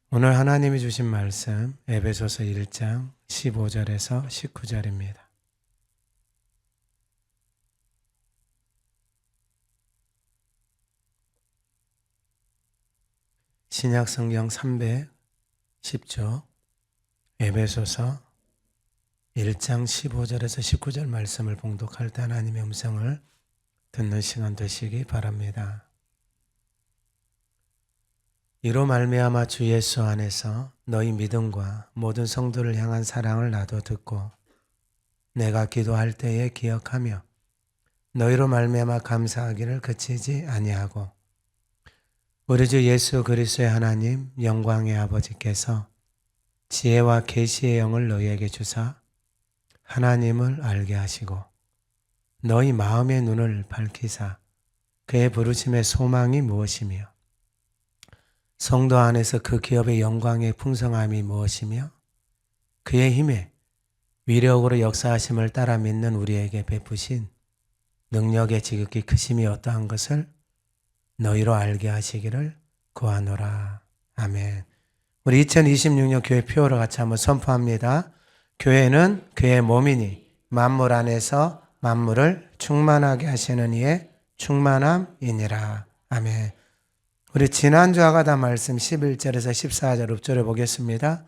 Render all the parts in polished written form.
오늘 하나님이 주신 말씀 에베소서 1장 15절에서 19절입니다. 신약성경 310조 에베소서 1장 15절에서 19절 말씀을 봉독할 때 하나님의 음성을 듣는 시간 되시기 바랍니다. 이로 말미암아 주 예수 안에서 너희 믿음과 모든 성도를 향한 사랑을 나도 듣고 내가 기도할 때에 기억하며 너희로 말미암아 감사하기를 그치지 아니하고 우리 주 예수 그리스도의 하나님 영광의 아버지께서 지혜와 계시의 영을 너희에게 주사 하나님을 알게 하시고 너희 마음의 눈을 밝히사 그의 부르심의 소망이 무엇이며 성도 안에서 그 기업의 영광의 풍성함이 무엇이며 그의 힘에 위력으로 역사하심을 따라 믿는 우리에게 베푸신 능력의 지극히 크심이 어떠한 것을 너희로 알게 하시기를 구하노라. 아멘. 우리 2026년 교회 표어로 같이 한번 선포합니다. 교회는 그의 몸이니 만물 안에서 만물을 충만하게 하시는 이의 충만함이니라. 아멘. 우리 지난주 아가다 말씀 11절에서 14절 읍절을 보겠습니다.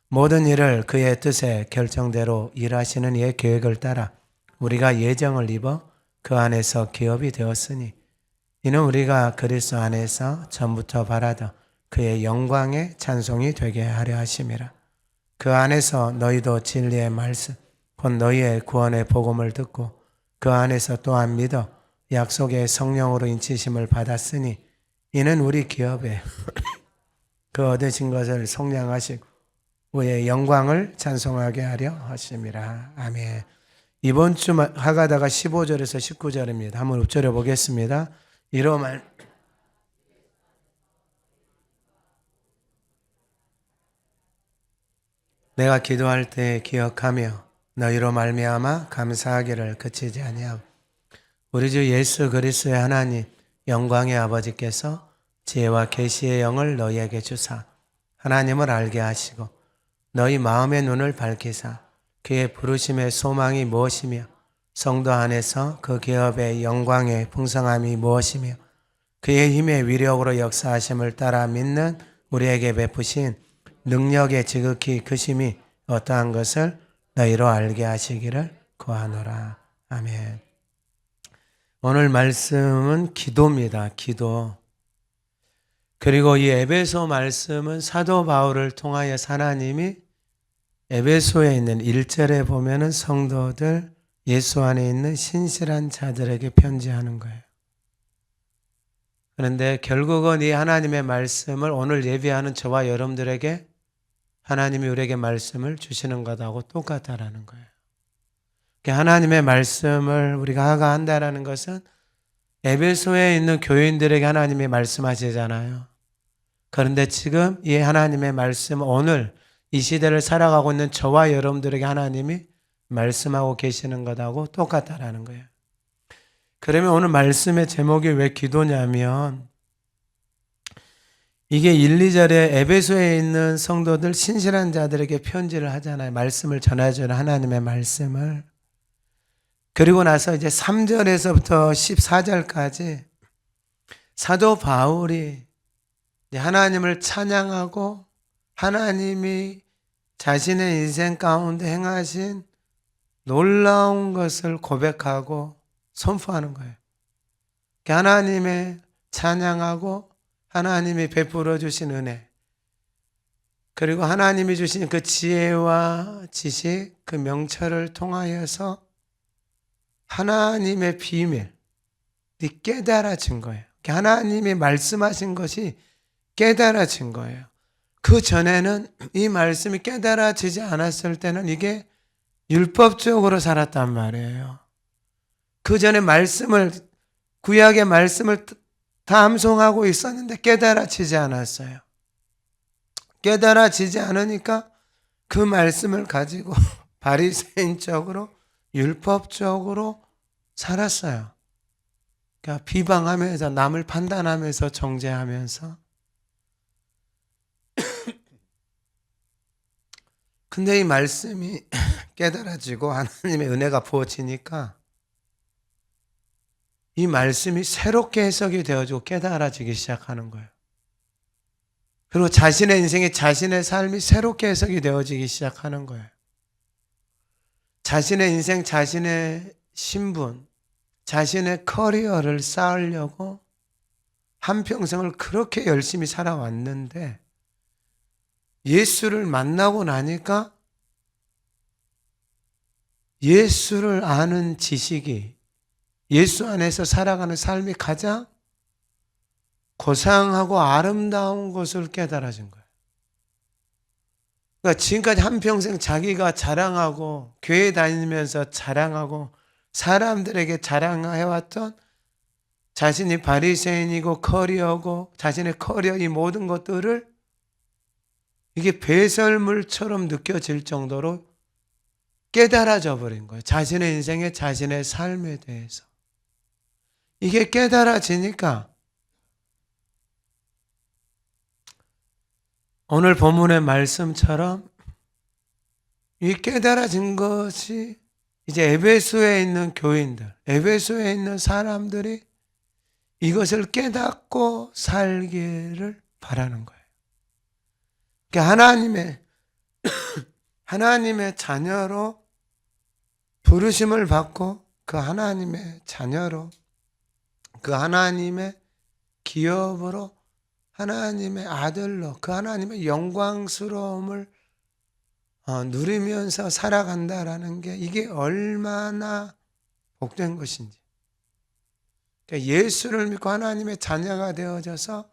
모든 일을 그의 뜻에 결정대로 일하시는 이의 계획을 따라 우리가 예정을 입어 그 안에서 기업이 되었으니 이는 우리가 그리스도 안에서 전부터 바라던 그의 영광의 찬송이 되게 하려 하심이라. 그 안에서 너희도 진리의 말씀 곧 너희의 구원의 복음을 듣고 그 안에서 또한 믿어 약속의 성령으로 인치심을 받았으니 이는 우리 기업에 그 얻으신 것을 속량하시고 그의 영광을 찬송하게 하려 하심이라. 아멘. 이번 주 하가다가 15절에서 19절입니다. 한번 읊조려 보겠습니다. 이로 말 내가 기도할 때 기억하며 너희로 말미암아 감사하기를 그치지 아니하고 우리 주 예수 그리스도의 하나님 영광의 아버지께서 지혜와 계시의 영을 너희에게 주사 하나님을 알게 하시고 너희 마음의 눈을 밝히사 그의 부르심의 소망이 무엇이며 성도 안에서 그 기업의 영광의 풍성함이 무엇이며 그의 힘의 위력으로 역사하심을 따라 믿는 우리에게 베푸신 능력의 지극히 크심이 어떠한 것을 너희로 알게 하시기를 구하노라. 아멘. 오늘 말씀은 기도입니다. 기도. 그리고 이 에베소 말씀은 사도 바울을 통하여 하나님이 에베소에 있는 1절에 보면은 성도들 예수 안에 있는 신실한 자들에게 편지하는 거예요. 그런데 결국은 이 하나님의 말씀을 오늘 예배하는 저와 여러분들에게 하나님이 우리에게 말씀을 주시는 것하고 똑같다라는 거예요. 하나님의 말씀을 우리가 하가한다라는 것은 에베소에 있는 교인들에게 하나님이 말씀하시잖아요. 그런데 지금 이 하나님의 말씀 오늘 이 시대를 살아가고 있는 저와 여러분들에게 하나님이 말씀하고 계시는 것하고 똑같다라는 거예요. 그러면 오늘 말씀의 제목이 왜 기도냐면 이게 1, 2절에 에베소에 있는 성도들 신실한 자들에게 편지를 하잖아요. 말씀을 전해주는 하나님의 말씀을. 그리고 나서 이제 3절에서부터 14절까지 사도 바울이 하나님을 찬양하고 하나님이 자신의 인생 가운데 행하신 놀라운 것을 고백하고 선포하는 거예요. 하나님의 찬양하고 하나님이 베풀어 주신 은혜 그리고 하나님이 주신 그 지혜와 지식 그 명철을 통하여서 하나님의 비밀이 깨달아진 거예요. 하나님이 말씀하신 것이 깨달아진 거예요. 그 전에는 이 말씀이 깨달아지지 않았을 때는 이게 율법적으로 살았단 말이에요. 그 전에 말씀을 구약의 말씀을 다 암송하고 있었는데 깨달아지지 않았어요. 깨달아지지 않으니까 그 말씀을 가지고 바리새인적으로 율법적으로 살았어요. 그러니까 비방하면서 남을 판단하면서 정죄하면서 근데 이 말씀이 깨달아지고 하나님의 은혜가 부어지니까 이 말씀이 새롭게 해석이 되어지고 깨달아지기 시작하는 거예요. 그리고 자신의 인생이 자신의 삶이 새롭게 해석이 되어지기 시작하는 거예요. 자신의 인생, 자신의 신분, 자신의 커리어를 쌓으려고 한평생을 그렇게 열심히 살아왔는데 예수를 만나고 나니까 예수를 아는 지식이 예수 안에서 살아가는 삶이 가장 고상하고 아름다운 것을 깨달아진 거예요. 그러니까 지금까지 한평생 자기가 자랑하고 교회 다니면서 자랑하고 사람들에게 자랑해왔던 자신이 바리새인이고 커리어고 자신의 커리어 이 모든 것들을 이게 배설물처럼 느껴질 정도로 깨달아져 버린 거예요. 자신의 인생에 자신의 삶에 대해서. 이게 깨달아지니까 오늘 본문의 말씀처럼 이 깨달아진 것이 이제 에베소에 있는 교인들, 에베소에 있는 사람들이 이것을 깨닫고 살기를 바라는 거예요. 그러니까 하나님의 자녀로 부르심을 받고 그 하나님의 자녀로 그 하나님의 기업으로 하나님의 아들로 그 하나님의 영광스러움을 누리면서 살아간다라는 게 이게 얼마나 복된 것인지. 그러니까 예수를 믿고 하나님의 자녀가 되어져서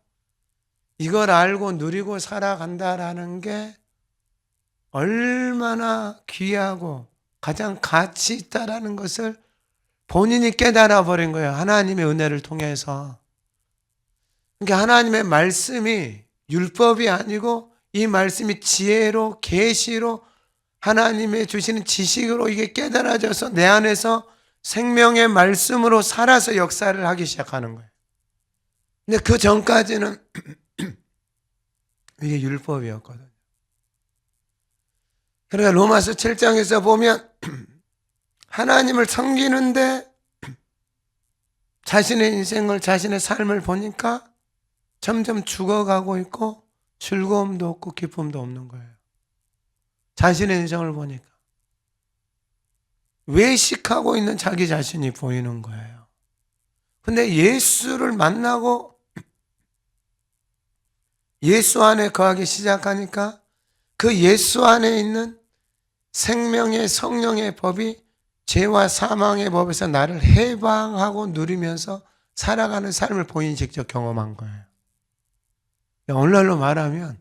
이걸 알고 누리고 살아간다라는 게 얼마나 귀하고 가장 가치 있다라는 것을 본인이 깨달아 버린 거예요. 하나님의 은혜를 통해서. 그러니까 하나님의 말씀이 율법이 아니고 이 말씀이 지혜로 계시로 하나님의 주시는 지식으로 이게 깨달아져서 내 안에서 생명의 말씀으로 살아서 역사를 하기 시작하는 거예요. 근데 그 전까지는 이게 율법이었거든요. 그러니까 로마서 7장에서 보면 하나님을 섬기는데 자신의 인생을 자신의 삶을 보니까 점점 죽어가고 있고 즐거움도 없고 기쁨도 없는 거예요. 자신의 인생을 보니까 외식하고 있는 자기 자신이 보이는 거예요. 근데 예수를 만나고 예수 안에 거하기 시작하니까 그 예수 안에 있는 생명의 성령의 법이 죄와 사망의 법에서 나를 해방하고 누리면서 살아가는 삶을 본인이 직접 경험한 거예요. 오늘날로 말하면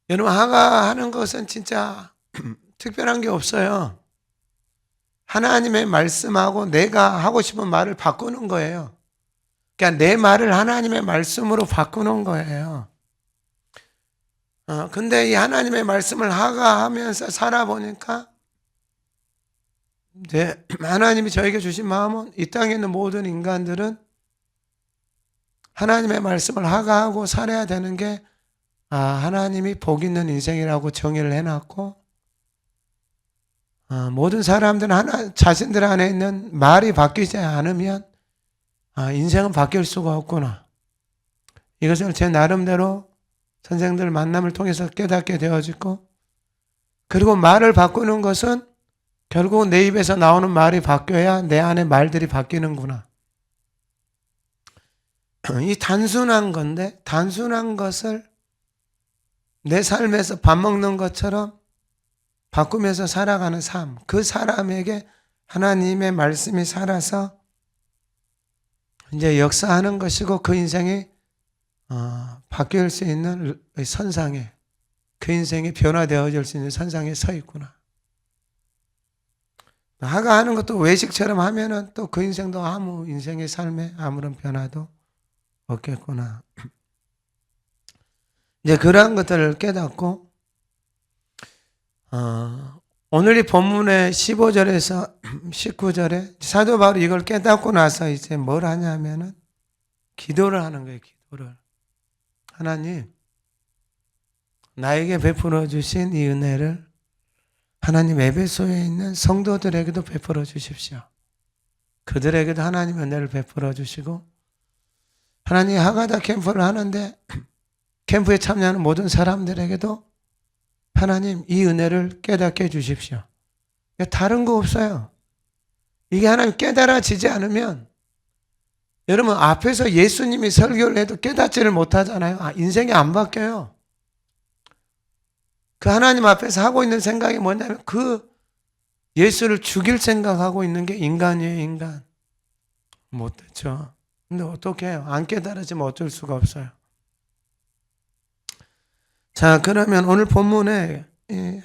여러분 하가 하는 것은 진짜 특별한 게 없어요. 하나님의 말씀하고 내가 하고 싶은 말을 바꾸는 거예요. 그러니까 내 말을 하나님의 말씀으로 바꾸는 거예요. 근데 이 하나님의 말씀을 하가하면서 살아보니까 이제 하나님이 저에게 주신 마음은 이 땅에 있는 모든 인간들은 하나님의 말씀을 하가하고 살아야 되는 게 하나님이 복 있는 인생이라고 정의를 해놨고 모든 사람들은 자신들 안에 있는 말이 바뀌지 않으면 인생은 바뀔 수가 없구나. 이것을 제 나름대로 선생들 만남을 통해서 깨닫게 되어지고 그리고 말을 바꾸는 것은 결국 내 입에서 나오는 말이 바뀌어야 내 안에 말들이 바뀌는구나. 이 단순한 건데 단순한 것을 내 삶에서 밥 먹는 것처럼 바꾸면서 살아가는 삶, 그 사람에게 하나님의 말씀이 살아서 이제 역사하는 것이고 그 인생이 바뀔 수 있는 선상에 그 인생이 변화되어질 수 있는 선상에 서 있구나. 하가 하는 것도 외식처럼 하면은 또 그 인생도 인생의 삶에 아무런 변화도 없겠구나. 이제 그러한 것들을 깨닫고 오늘 이 본문의 15절에서 19절에 사도 바울이 이걸 깨닫고 나서 이제 뭘 하냐면은 기도를 하는 거예요. 기도를. 하나님, 나에게 베풀어 주신 이 은혜를 하나님 에베소에 있는 성도들에게도 베풀어 주십시오. 그들에게도 하나님 은혜를 베풀어 주시고, 하나님 하가다 캠프를 하는데 캠프에 참여하는 모든 사람들에게도 하나님 이 은혜를 깨닫게 해 주십시오. 다른 거 없어요. 이게 하나님 깨달아지지 않으면, 여러분 앞에서 예수님이 설교를 해도 깨닫지를 못하잖아요. 인생이 안 바뀌어요. 그 하나님 앞에서 하고 있는 생각이 뭐냐면 그 예수를 죽일 생각하고 있는 게 인간이에요, 인간. 못됐죠. 근데 어떻게 해요? 안 깨달아지면 어쩔 수가 없어요. 자, 그러면 오늘 본문에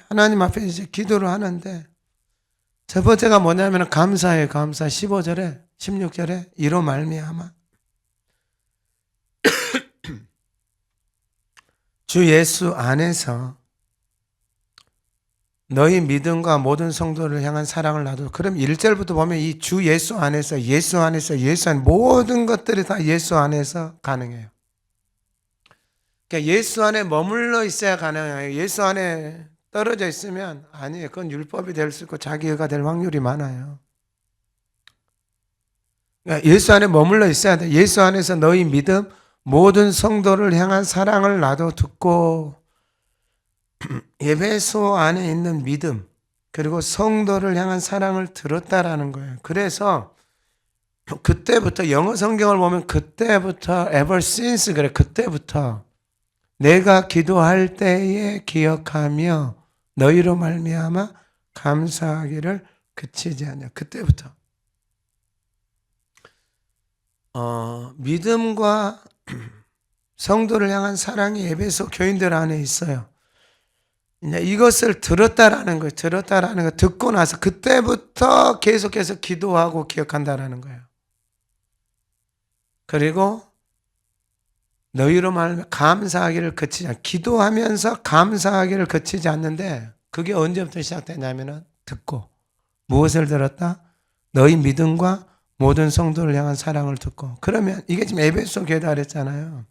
하나님 앞에 이제 기도를 하는데, 첫 번째가 뭐냐면 감사예요, 감사. 15절에 16절에 이로 말미암아 주 예수 안에서 너희 믿음과 모든 성도를 향한 사랑을 놔두. 그럼 1절부터 보면 이 주 예수 안에서, 예수 안에서, 예수 안, 모든 것들이 다 예수 안에서 가능해요. 그러니까 예수 안에 머물러 있어야 가능해요. 예수 안에 떨어져 있으면 아니에요. 그건 율법이 될 수 있고 자기가 될 확률이 많아요. 그러니까 예수 안에 머물러 있어야 돼. 예수 안에서 너희 믿음, 모든 성도를 향한 사랑을 나도 듣고, 에베소 안에 있는 믿음 그리고 성도를 향한 사랑을 들었다라는 거예요. 그래서 그때부터 영어 성경을 보면 그때부터 ever since 그래. 그때부터 내가 기도할 때에 기억하며 너희로 말미암아 감사하기를 그치지 않냐. 그때부터 믿음과 성도를 향한 사랑이 에베소 교인들 안에 있어요. 이제 이것을 들었다라는 거예요. 들었다라는 거 듣고 나서 그때부터 계속해서 기도하고 기억한다라는 거예요. 그리고 너희로 말하면 감사하기를 그치지 않. 기도하면서 감사하기를 그치지 않는데 그게 언제부터 시작되냐면은 듣고. 무엇을 들었다? 너희 믿음과 모든 성도를 향한 사랑을 듣고. 그러면 이게 지금 에베소 교회다 그랬잖아요.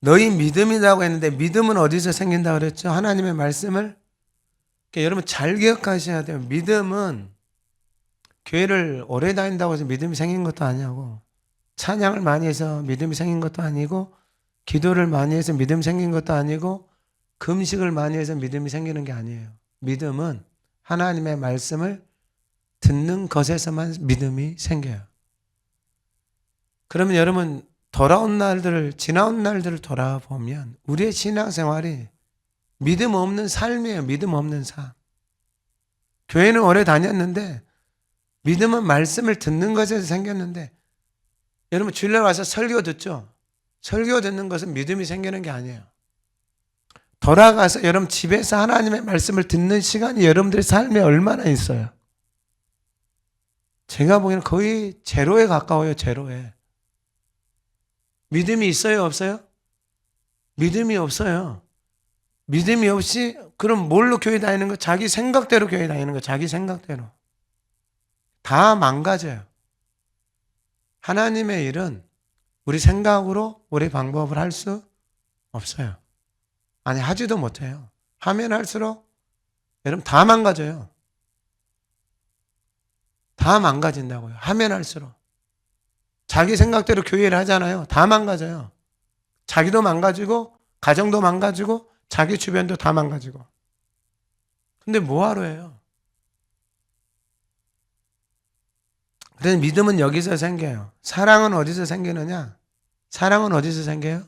너희 믿음이라고 했는데 믿음은 어디서 생긴다고 그랬죠? 하나님의 말씀을. 그러니까 여러분 잘 기억하셔야 돼요. 믿음은 교회를 오래 다닌다고 해서 믿음이 생긴 것도 아니고, 찬양을 많이 해서 믿음이 생긴 것도 아니고, 기도를 많이 해서 믿음이 생긴 것도 아니고, 금식을 많이 해서 믿음이 생기는 게 아니에요. 믿음은 하나님의 말씀을 듣는 것에서만 믿음이 생겨요. 그러면 여러분 지나온 날들을 돌아보면 우리의 신앙생활이 믿음 없는 삶이에요. 믿음 없는 삶. 교회는 오래 다녔는데 믿음은 말씀을 듣는 것에서 생겼는데, 여러분 주일날 와서 설교 듣죠? 설교 듣는 것은 믿음이 생기는 게 아니에요. 돌아가서 여러분 집에서 하나님의 말씀을 듣는 시간이 여러분들의 삶에 얼마나 있어요? 제가 보기에는 거의 제로에 가까워요. 제로에. 믿음이 있어요? 없어요? 믿음이 없어요. 믿음이 없이 그럼 뭘로 교회 다니는 거? 자기 생각대로 교회 다니는 거. 자기 생각대로. 다 망가져요. 하나님의 일은 우리 생각으로 우리 방법을 할 수 없어요. 아니 하지도 못해요. 하면 할수록 여러분 다 망가져요. 다 망가진다고요. 하면 할수록. 자기 생각대로 교회를 하잖아요. 다 망가져요. 자기도 망가지고 가정도 망가지고 자기 주변도 다 망가지고. 근데 뭐하러 해요? 그래서 믿음은 여기서 생겨요. 사랑은 어디서 생기느냐? 사랑은 어디서 생겨요?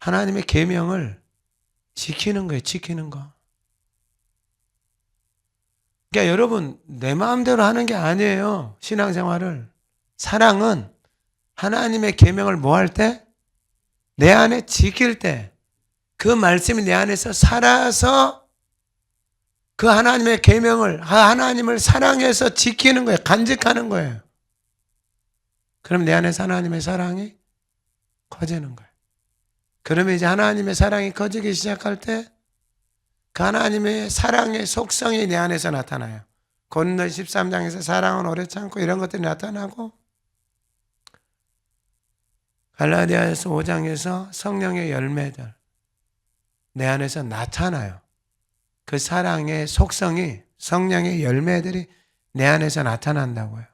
하나님의 계명을 지키는 거예요. 지키는 거. 그러니까 여러분 내 마음대로 하는 게 아니에요. 신앙생활을. 사랑은 하나님의 계명을 뭐 할 때? 내 안에 지킬 때. 그 말씀이 내 안에서 살아서 그 하나님의 계명을, 하나님을 사랑해서 지키는 거예요. 간직하는 거예요. 그럼 내 안에서 하나님의 사랑이 커지는 거예요. 그러면 이제 하나님의 사랑이 커지기 시작할 때 그 하나님의 사랑의 속성이 내 안에서 나타나요. 고린도 13장에서 사랑은 오래 참고 이런 것들이 나타나고, 갈라디아서 5장에서 성령의 열매들, 내 안에서 나타나요. 그 사랑의 속성이, 성령의 열매들이 내 안에서 나타난다고요.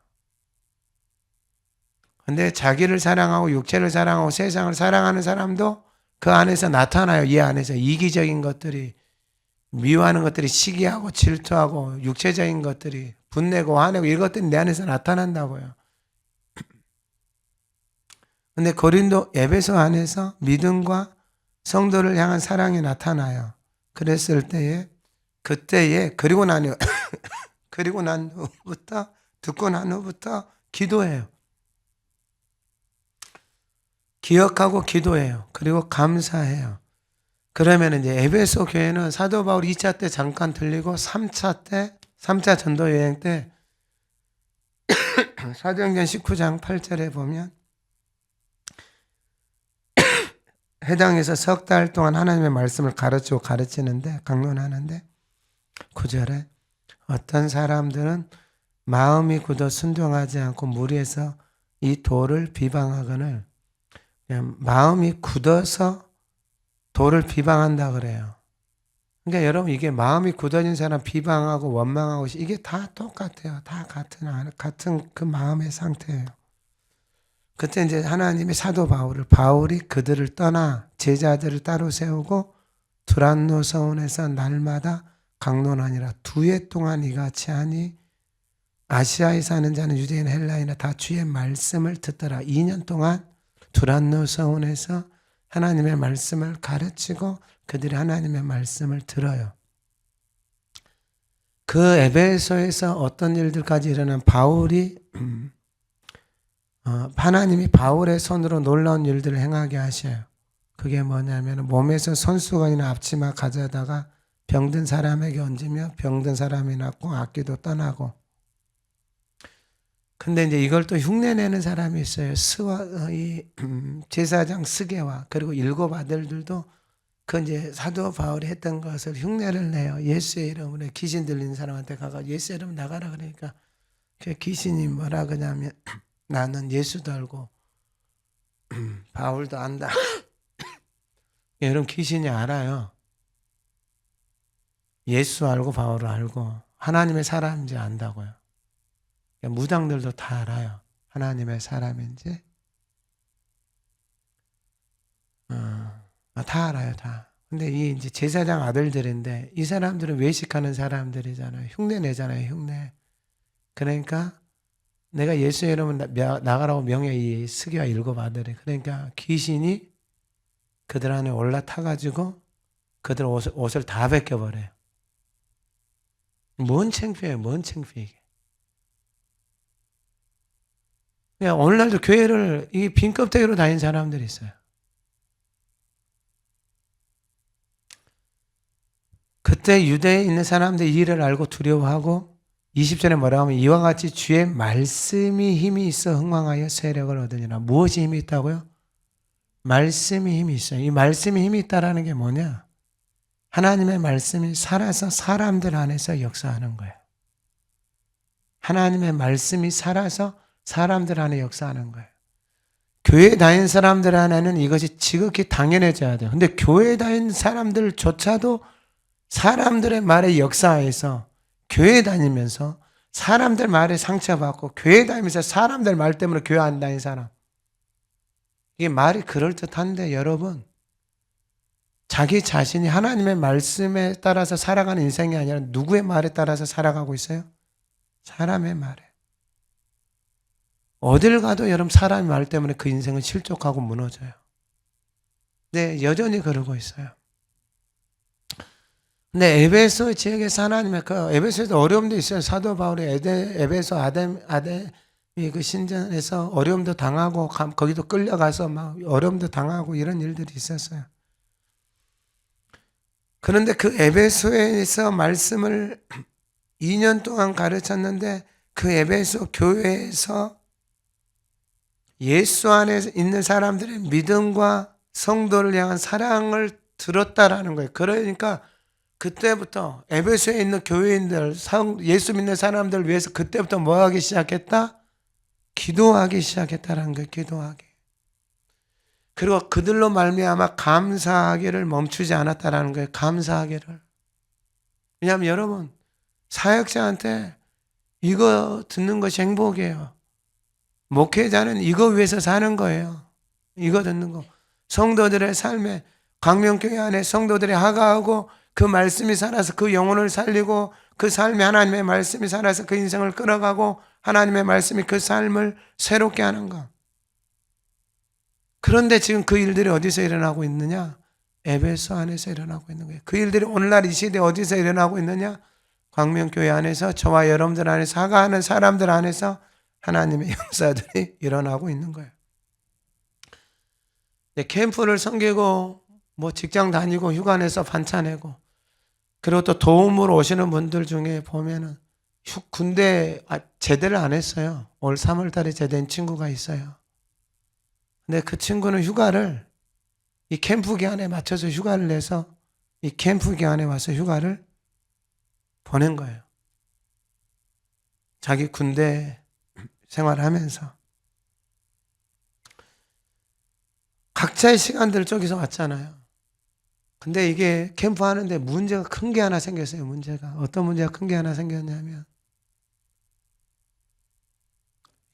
근데 자기를 사랑하고 육체를 사랑하고 세상을 사랑하는 사람도 그 안에서 나타나요. 이 안에서 이기적인 것들이, 미워하는 것들이, 시기하고 질투하고 육체적인 것들이, 분내고 화내고 이것들이 내 안에서 나타난다고요. 근데 고린도 에베소 안에서 믿음과 성도를 향한 사랑이 나타나요. 그랬을 때에, 그때에, 그리고 난 후부터, 듣고 난 후부터 기도해요. 기억하고 기도해요. 그리고 감사해요. 그러면 이제 에베소 교회는 사도 바울 2차 때 잠깐 들리고 3차 전도 여행 때 사도행전 19장 8절에 보면 해당에서 석 달 동안 하나님의 말씀을 가르치는데, 강론하는데 9절에 어떤 사람들은 마음이 굳어 순종하지 않고 무리해서 이 도를 비방하거늘, 마음이 굳어서 도를 비방한다 그래요. 그러니까 여러분, 이게 마음이 굳어진 사람 비방하고 원망하고 이게 다 똑같아요. 다 같은 그 마음의 상태예요. 그때 이제 하나님이 사도 바울이 그들을 떠나 제자들을 따로 세우고 두란노 서원에서 날마다 강론하니라. 2해 동안 이같이 하니 아시아에 사는 자는 유대인 헬라인이나 다 주의 말씀을 듣더라. 2년 동안 두란노 서원에서 하나님의 말씀을 가르치고 그들이 하나님의 말씀을 들어요. 그 에베소에서 어떤 일들까지 일어난 하나님이 바울의 손으로 놀라운 일들을 행하게 하셔요. 그게 뭐냐면 몸에서 손수건이나 앞치마 가져다가 병든 사람에게 얹으며 병든 사람이 낫고 악귀도 떠나고. 근데 이제 이걸 또 흉내내는 사람이 있어요. 제사장 스게와 그리고 7 아들들도 그 이제 사도 바울이 했던 것을 흉내를 내요. 예수의 이름으로 귀신 들리는 사람한테 가서 예수의 이름 나가라 그러니까 그 귀신이 뭐라 그러냐면 나는 예수도 알고 바울도 안다. 여러분, 귀신이 알아요. 예수 알고 바울을 알고 하나님의 사람인지 안다고요. 무당들도 다 알아요. 하나님의 사람인지. 다 알아요, 다. 근데 이 이제 제사장 아들들인데 이 사람들은 외식하는 사람들이잖아요. 흉내 내잖아요, 흉내. 그러니까 내가 예수의 이름을 나가라고 명해, 이 스기와 7 아들이. 그러니까 귀신이 그들 안에 올라타가지고 그들 옷을 다 벗겨버려요. 뭔 창피해요, 뭔 창피해. 그냥 오늘날도 교회를 이 빈 껍데기로 다니는 사람들이 있어요. 그때 유대에 있는 사람들이 이 일을 알고 두려워하고 20절에 뭐라고 하면 이와 같이 주의 말씀이 힘이 있어 흥왕하여 세력을 얻으니라. 무엇이 힘이 있다고요? 말씀이 힘이 있어요. 이 말씀이 힘이 있다라는 게 뭐냐? 하나님의 말씀이 살아서 사람들 안에서 역사하는 거예요. 하나님의 말씀이 살아서 사람들 안에 역사하는 거예요. 교회 다니는 사람들 안에는 이것이 지극히 당연해져야 돼요. 근데 교회 다니는 사람들조차도 사람들의 말에 역사해서 교회 다니면서 사람들 말에 상처받고 교회 다니면서 사람들 말 때문에 교회 안 다니는 사람, 이게 말이 그럴듯한데 여러분, 자기 자신이 하나님의 말씀에 따라서 살아가는 인생이 아니라 누구의 말에 따라서 살아가고 있어요? 사람의 말에. 어딜 가도 여러분 사람의 말 때문에 그 인생은 실족하고 무너져요. 네, 여전히 그러고 있어요. 근데 에베소 지역에서 하나님의 에베소에도 어려움도 있어요. 사도 바울이 에베소 아뎀이 그 신전에서 어려움도 당하고 거기도 끌려가서 막 어려움도 당하고 이런 일들이 있었어요. 그런데 그 에베소에서 말씀을 2년 동안 가르쳤는데 그 에베소 교회에서 예수 안에 있는 사람들의 믿음과 성도를 향한 사랑을 들었다라는 거예요. 그러니까 그때부터 에베소에 있는 교회인들, 예수 믿는 사람들을 위해서 그때부터 뭐 하기 시작했다? 기도하기 시작했다라는 거예요. 기도하기. 그리고 그들로 말미암아 감사하기를 멈추지 않았다라는 거예요. 감사하기를. 왜냐하면 여러분, 사역자한테 이거 듣는 것이 행복이에요. 목회자는 이거 위해서 사는 거예요. 이거 듣는 거. 성도들의 삶에, 광명교회 안에 성도들이 하가하고 그 말씀이 살아서 그 영혼을 살리고 그 삶에 하나님의 말씀이 살아서 그 인생을 끌어가고 하나님의 말씀이 그 삶을 새롭게 하는 거. 그런데 지금 그 일들이 어디서 일어나고 있느냐? 에베소 안에서 일어나고 있는 거예요. 그 일들이 오늘날 이 시대에 어디서 일어나고 있느냐? 광명교회 안에서, 저와 여러분들 안에서, 하가하는 사람들 안에서 하나님의 역사들이 일어나고 있는 거예요. 캠프를 섬기고 뭐 직장 다니고 휴가 내서 반차 내고, 그리고 또 도움으로 오시는 분들 중에 보면은 군대 제대를 안 했어요. 올 3월 달에 제대한 친구가 있어요. 근데 그 친구는 휴가를 이 캠프 기간에 맞춰서 휴가를 내서 이 캠프 기간에 와서 휴가를 보낸 거예요. 자기 군대 생활하면서. 각자의 시간들 쪽에서 왔잖아요. 근데 이게 캠프 하는데 문제가 큰 게 하나 생겼어요. 문제가. 어떤 문제가 큰 게 하나 생겼냐면,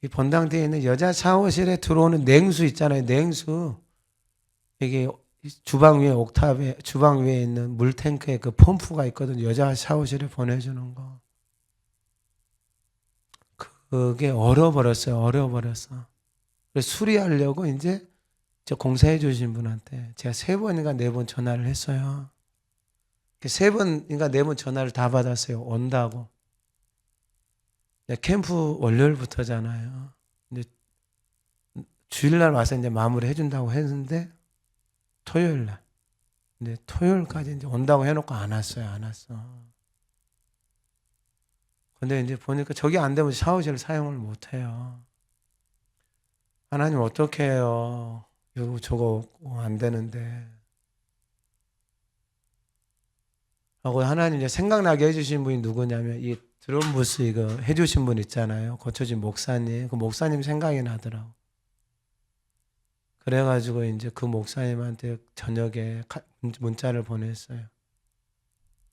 이 본당 뒤에 있는 여자 샤워실에 들어오는 냉수 있잖아요. 냉수. 이게 주방 위에 옥탑에, 주방 위에 있는 물탱크에 그 펌프가 있거든요. 여자 샤워실에 보내주는 거. 그게 얼어버렸어요. 얼어버렸어. 그래서 수리하려고 이제 저 공사해 주신 분한테 제가 3번인가 4번 전화를 했어요. 3번인가 4번 전화를 다 받았어요. 온다고. 캠프 월요일부터잖아요. 근데 주일날 와서 이제 마무리 해준다고 했는데 토요일날. 근데 토요일까지 이제 온다고 해놓고 안 왔어요. 안 왔어. 근데 이제 보니까 저게 안 되면 샤워실을 사용을 못 해요. 하나님 어떻게 해요? 이거 저거 안 되는데. 하고 하나님 이제 생각나게 해주신 분이 누구냐면 이 드럼부스 이거 해주신 분 있잖아요. 고쳐진 목사님. 그 목사님 생각이 나더라고. 그래가지고 이제 그 목사님한테 저녁에 문자를 보냈어요.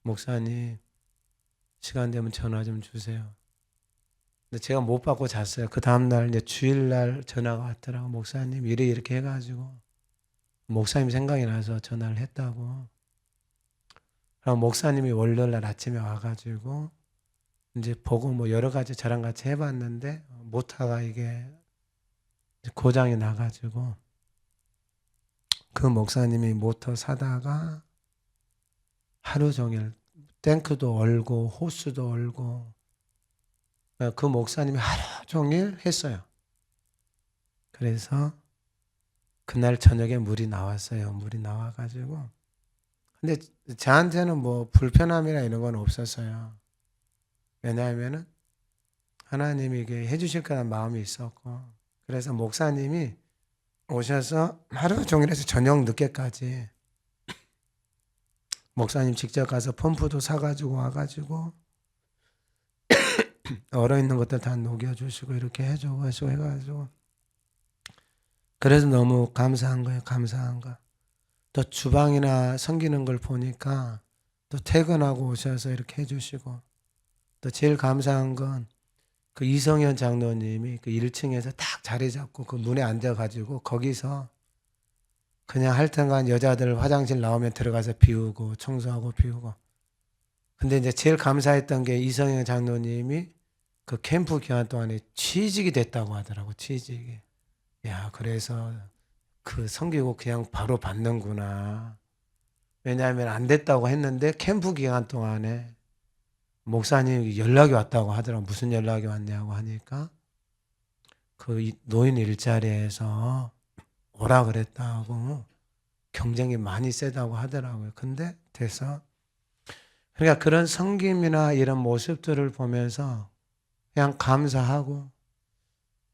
목사님, 시간 되면 전화 좀 주세요. 근데 제가 못 받고 잤어요. 그 다음날 이제 주일날 전화가 왔더라고. 목사님, 이렇게 해가지고. 목사님 생각이 나서 전화를 했다고. 그럼 목사님이 월요일날 아침에 와가지고 이제 보고 뭐 여러 가지 저랑 같이 해봤는데 모터가 이게 고장이 나가지고 그 목사님이 모터 사다가 하루 종일 탱크도 얼고 호스도 얼고 그 목사님이 하루 종일 했어요. 그래서 그날 저녁에 물이 나왔어요. 물이 나와가지고. 근데 저한테는 뭐 불편함이나 이런 건 없었어요. 왜냐하면은 하나님이 이게 해주실 거라는 마음이 있었고, 그래서 목사님이 오셔서 하루 종일 해서 저녁 늦게까지 목사님 직접 가서 펌프도 사가지고 와가지고 얼어있는 것들 다 녹여주시고 이렇게 해줘가지고 해가지고, 그래서 너무 감사한 거예요. 감사한 거. 또 주방이나 섬기는 걸 보니까 또 퇴근하고 오셔서 이렇게 해주시고, 또 제일 감사한 건 그 이성현 장로님이 그 1층에서 딱 자리 잡고 그 문에 앉아가지고 거기서 그냥 하여튼간 여자들 화장실 나오면 들어가서 비우고 청소하고 비우고. 근데 이제 제일 감사했던 게 이성현 장로님이 그 캠프 기간 동안에 취직이 됐다고 하더라고. 취직이. 야, 그래서 그 섬기고 그냥 바로 받는구나. 왜냐하면 안 됐다고 했는데 캠프 기간 동안에 목사님 연락이 왔다고 하더라고. 무슨 연락이 왔냐고 하니까 그 노인 일자리에서 오라 그랬다고, 경쟁이 많이 세다고 하더라고요. 근데 돼서, 그러니까 그런 섬김이나 이런 모습들을 보면서 그냥 감사하고,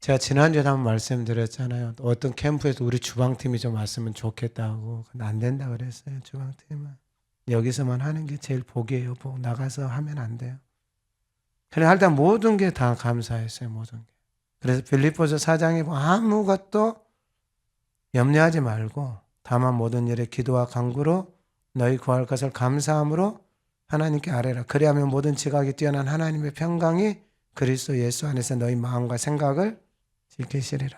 제가 지난주에 한번 말씀드렸잖아요. 어떤 캠프에서 우리 주방팀이 좀 왔으면 좋겠다고. 근데 안 된다 그랬어요. 주방팀은 여기서만 하는 게 제일 복이에요. 복. 나가서 하면 안 돼요. 그래 일단 모든 게 다 감사했어요. 모든 게. 그래서 빌립보서 4장에 아무것도 염려하지 말고 다만 모든 일에 기도와 간구로 너희 구할 것을 감사함으로 하나님께 아뢰라. 그리하면 모든 지각이 뛰어난 하나님의 평강이 그리스도 예수 안에서 너희 마음과 생각을 지키시리라.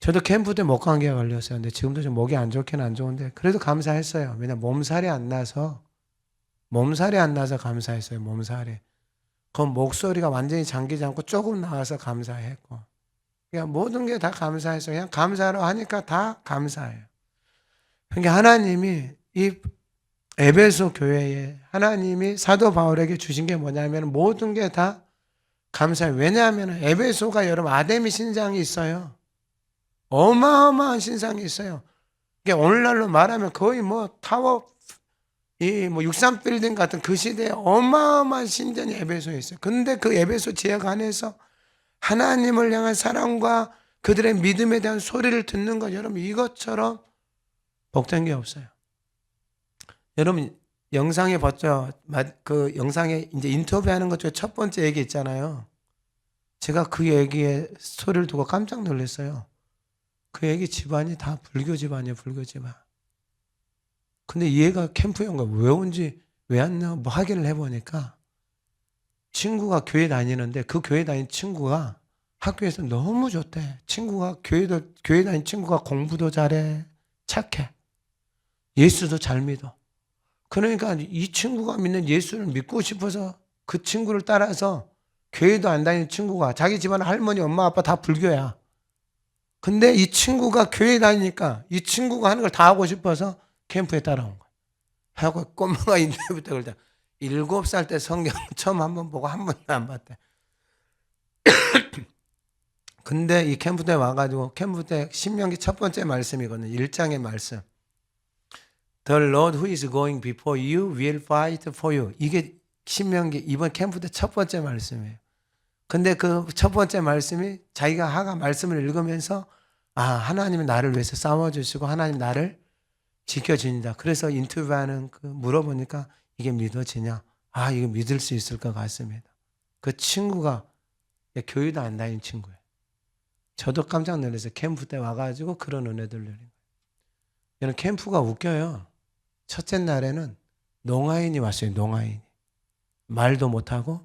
저도 캠프 때 목감기가 걸렸어요. 근데 지금도 좀 목이 안 좋긴 안 좋은데 그래도 감사했어요. 왜냐면 몸살이 안 나서 감사했어요. 몸살이. 그 목소리가 완전히 잠기지 않고 조금 나와서 감사했고. 그냥 모든 게 다 감사했어요. 그냥 감사로 하니까 다 감사해요. 그러니까 하나님이 이 에베소 교회에 하나님이 사도 바울에게 주신 게 뭐냐면 모든 게 다 감사해요. 왜냐하면 에베소가 여러분 아데미 신상이 있어요. 어마어마한 신상이 있어요. 그러니까 오늘날로 말하면 거의 뭐 타워, 이 뭐 63빌딩 같은 그 시대에 어마어마한 신전이 에베소에 있어요. 근데 그 에베소 지역 안에서 하나님을 향한 사랑과 그들의 믿음에 대한 소리를 듣는 것, 여러분 이것처럼 복된 게 없어요. 여러분 영상에 봤죠? 그 영상에 이제 인터뷰하는 것 중에 첫 번째 얘기 있잖아요. 제가 그 얘기에 소리를 두고 깜짝 놀랐어요. 그 얘기 집안이 다 불교 집안이에요, 불교 집안. 근데 얘가 캠프 연가 왜 온지 왜 왔나 뭐 확인을 해보니까 친구가 교회 다니는데 그 교회 다니는 친구가 학교에서 너무 좋대. 친구가 교회 다니는 친구가 공부도 잘해, 착해, 예수도 잘 믿어. 그러니까 이 친구가 믿는 예수를 믿고 싶어서 그 친구를 따라서 교회도 안 다니는 친구가 자기 집안 할머니, 엄마, 아빠 다 불교야. 근데 이 친구가 교회 다니니까 이 친구가 하는 걸 다 하고 싶어서 캠프에 따라온 거야. 하고 꼬마가 인터뷰 때 그러다 7살 때 성경 처음 한번 보고 한 번도 안 봤대. 근데 이 캠프 때 와가지고 캠프 때 신명기 첫 번째 말씀이거든요. 1장의 말씀. The Lord who is going before you will fight for you. 이게 신명기 이번 캠프 때 첫 번째 말씀이에요. 근데 그 첫 번째 말씀이 자기가 하가 말씀을 읽으면서 하나님이 나를 위해서 싸워주시고 하나님 나를 지켜주신다. 그래서 인터뷰하는 물어보니까 이게 믿어지냐? 이거 믿을 수 있을 것 같습니다. 그 친구가 교회도 안 다니는 친구예요. 저도 깜짝 놀랐어요. 캠프 때 와가지고 그런 은혜들 누린 거예요. 여러분 캠프가 웃겨요. 첫째 날에는 농아인이 왔어요. 농아인이. 말도 못하고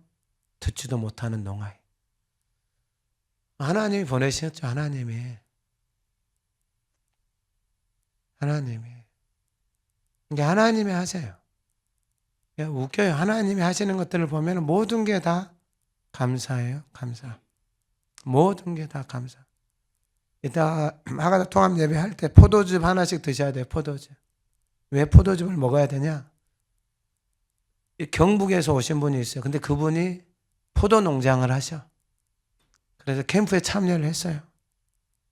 듣지도 못하는 농아인. 하나님이 보내셨죠. 하나님이. 그러니까 하나님이 하세요. 웃겨요. 하나님이 하시는 것들을 보면 모든 게 다 감사해요. 감사. 모든 게 다 감사. 이따 하가다 통합 예배 할 때 포도즙 하나씩 드셔야 돼요. 포도즙. 왜 포도즙을 먹어야 되냐? 경북에서 오신 분이 있어요. 근데 그분이 포도 농장을 하셔. 그래서 캠프에 참여를 했어요.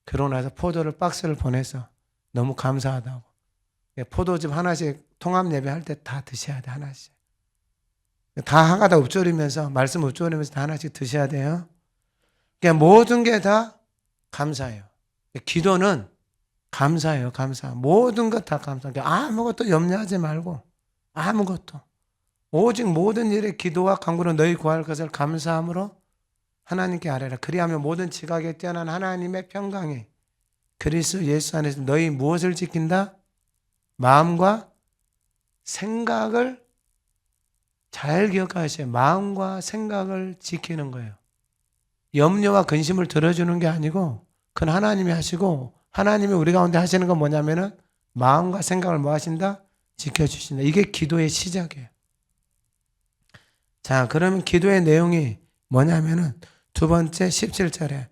그러고 나서 포도를 박스를 보내서 너무 감사하다고. 포도즙 하나씩 통합 예배 할 때 다 드셔야 돼. 하나씩. 다 하가다 읊조리면서 말씀 읊조리면서 다 하나씩 드셔야 돼요. 그러니까 모든 게 다 감사해요. 기도는 감사해요. 감사. 모든 것 다 감사. 그러니까 아무것도 염려하지 말고 아무것도. 오직 모든 일에 기도와 간구로 너희 구할 것을 감사함으로 하나님께 아뢰라. 그리하면 모든 지각에 뛰어난 하나님의 평강이 그리스도 예수 안에서 너희 무엇을 지킨다? 마음과 생각을 잘 기억하셔야 마음과 생각을 지키는 거예요. 염려와 근심을 들어주는 게 아니고 그건 하나님이 하시고 하나님이 우리 가운데 하시는 건 뭐냐면은 마음과 생각을 뭐 하신다? 지켜주신다. 이게 기도의 시작이에요. 자, 그러면 기도의 내용이 뭐냐면은 두 번째 17절에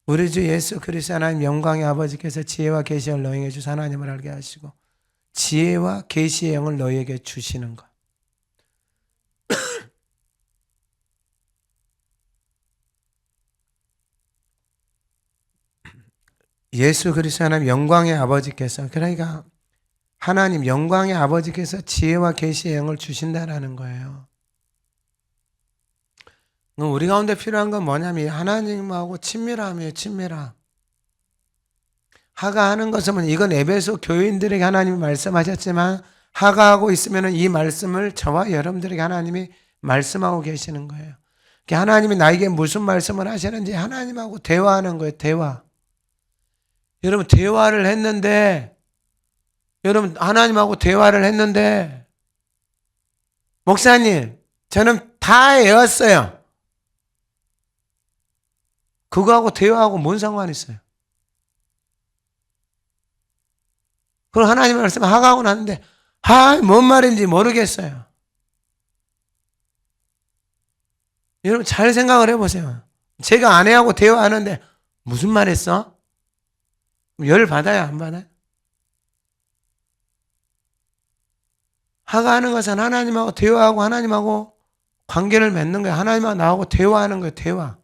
우리 주 예수 그리스도 하나님 영광의 아버지께서 지혜와 계시를 너희에게 주사 하나님을 알게 하시고 지혜와 계시의 영을 너희에게 주시는 것. 예수 그리스도 하나님 영광의 아버지께서 그러니까 하나님 영광의 아버지께서 지혜와 계시의 영을 주신다라는 거예요. 우리 가운데 필요한 건 뭐냐면 하나님하고 친밀함이에요. 친밀함. 하가 하는 것은 이건 에베소 교인들에게 하나님이 말씀하셨지만 하가 하고 있으면 이 말씀을 저와 여러분들에게 하나님이 말씀하고 계시는 거예요. 하나님이 나에게 무슨 말씀을 하시는지 하나님하고 대화하는 거예요. 대화. 여러분 대화를 했는데, 여러분 하나님하고 대화를 했는데, 목사님 저는 다 외웠어요. 그거하고 대화하고 뭔 상관이 있어요? 그럼 하나님 말씀 하가하고 났는데 뭔 말인지 모르겠어요. 여러분 잘 생각을 해보세요. 제가 아내하고 대화하는데 무슨 말 했어? 열 받아요, 안 받아요? 하가하는 것은 하나님하고 대화하고 하나님하고 관계를 맺는 거예요. 하나님하고 나하고 대화하는 거예요. 대화.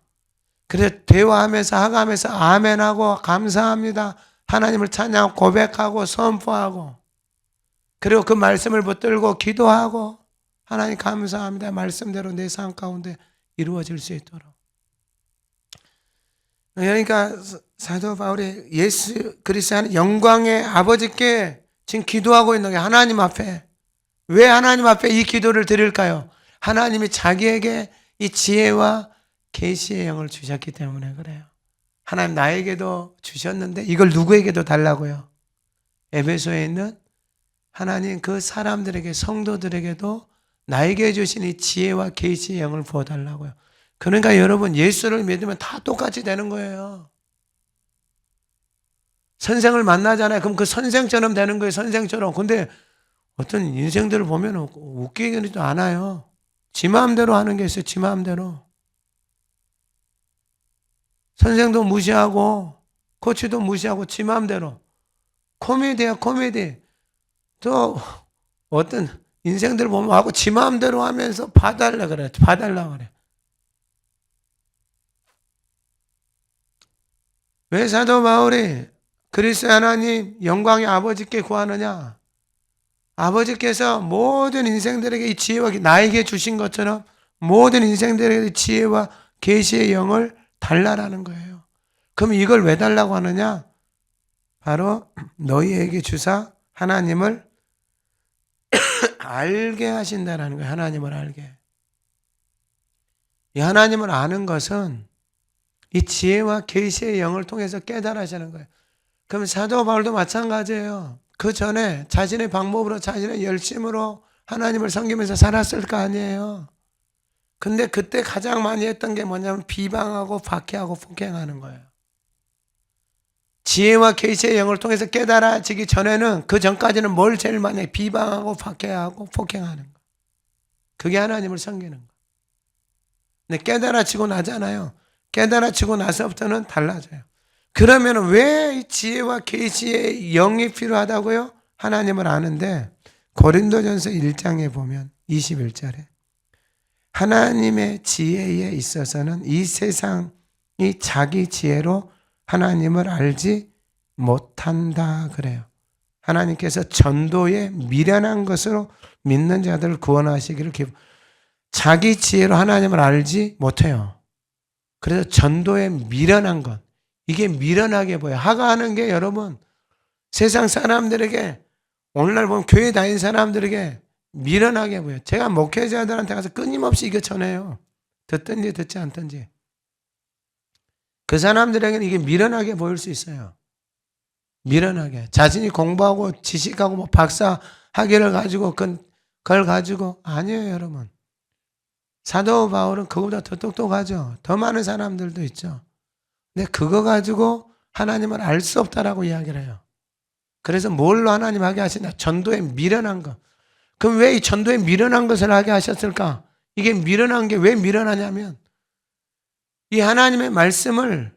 그래서 대화하면서 하가하면서 아멘하고 감사합니다. 하나님을 찬양하고 고백하고 선포하고, 그리고 그 말씀을 붙들고 기도하고, 하나님 감사합니다. 말씀대로 내 삶 가운데 이루어질 수 있도록. 그러니까 사도 바울이 예수 그리스도의 영광의 아버지께 지금 기도하고 있는 게 하나님 앞에. 왜 하나님 앞에 이 기도를 드릴까요? 하나님이 자기에게 이 지혜와 계시의 영을 주셨기 때문에 그래요. 하나님 나에게도 주셨는데 이걸 누구에게도 달라고요? 에베소에 있는 하나님 그 사람들에게, 성도들에게도 나에게 주신 이 지혜와 계시의 영을 부어달라고요. 그러니까 여러분 예수를 믿으면 다 똑같이 되는 거예요. 선생을 만나잖아요. 그럼 그 선생처럼 되는 거예요. 선생처럼. 근데 어떤 인생들을 보면 웃기지도 않아요. 지 마음대로 하는 게 있어요. 지 마음대로. 선생도 무시하고 코치도 무시하고 지 마음대로. 코미디야 코미디. 또 어떤 인생들 보면 하고 지 마음대로 하면서 봐달라 그래. 봐달라 그래. 왜 사도 바울이 그리스도 하나님 영광의 아버지께 구하느냐? 아버지께서 모든 인생들에게 이 지혜와 나에게 주신 것처럼 모든 인생들에게 지혜와 계시의 영을 달라라는 거예요. 그럼 이걸 왜 달라고 하느냐? 바로 너희에게 주사 하나님을 알게 하신다라는 거예요. 하나님을 알게. 이 하나님을 아는 것은 이 지혜와 계시의 영을 통해서 깨달으시는 거예요. 그럼 사도 바울도 마찬가지예요. 그 전에 자신의 방법으로 자신의 열심으로 하나님을 섬기면서 살았을 거 아니에요. 근데 그때 가장 많이 했던 게 뭐냐면 비방하고 박해하고 폭행하는 거예요. 지혜와 계시의 영을 통해서 깨달아지기 전에는, 그 전까지는 뭘 제일 많이 해? 비방하고 박해하고 폭행하는 거. 그게 하나님을 섬기는 거. 근데 깨달아지고 나잖아요. 깨달아지고 나서부터는 달라져요. 그러면 왜 지혜와 계시의 영이 필요하다고요? 하나님을 아는데 고린도전서 1장에 보면 21절에 하나님의 지혜에 있어서는 이 세상이 자기 지혜로 하나님을 알지 못한다 그래요. 하나님께서 전도에 미련한 것으로 믿는 자들을 구원하시기를 자기 지혜로 하나님을 알지 못해요. 그래서 전도에 미련한 것, 이게 미련하게 보여요. 하가하는 게 여러분 세상 사람들에게, 오늘날 보면 교회 다닌 사람들에게 미련하게 보여요. 제가 목회자들한테 가서 끊임없이 이거 전해요. 듣든지 듣지 않든지. 그 사람들에게는 이게 미련하게 보일 수 있어요. 미련하게. 자신이 공부하고 지식하고 뭐 박사 학위를 가지고 그걸 가지고, 아니에요 여러분. 사도 바울은 그거보다 더 똑똑하죠. 더 많은 사람들도 있죠. 근데 그거 가지고 하나님을 알 수 없다라고 이야기를 해요. 그래서 뭘로 하나님 하게 하시냐? 전도에 미련한 것. 그럼 왜 이 전도에 미련한 것을 하게 하셨을까? 이게 미련한 게 왜 미련하냐면, 이 하나님의 말씀을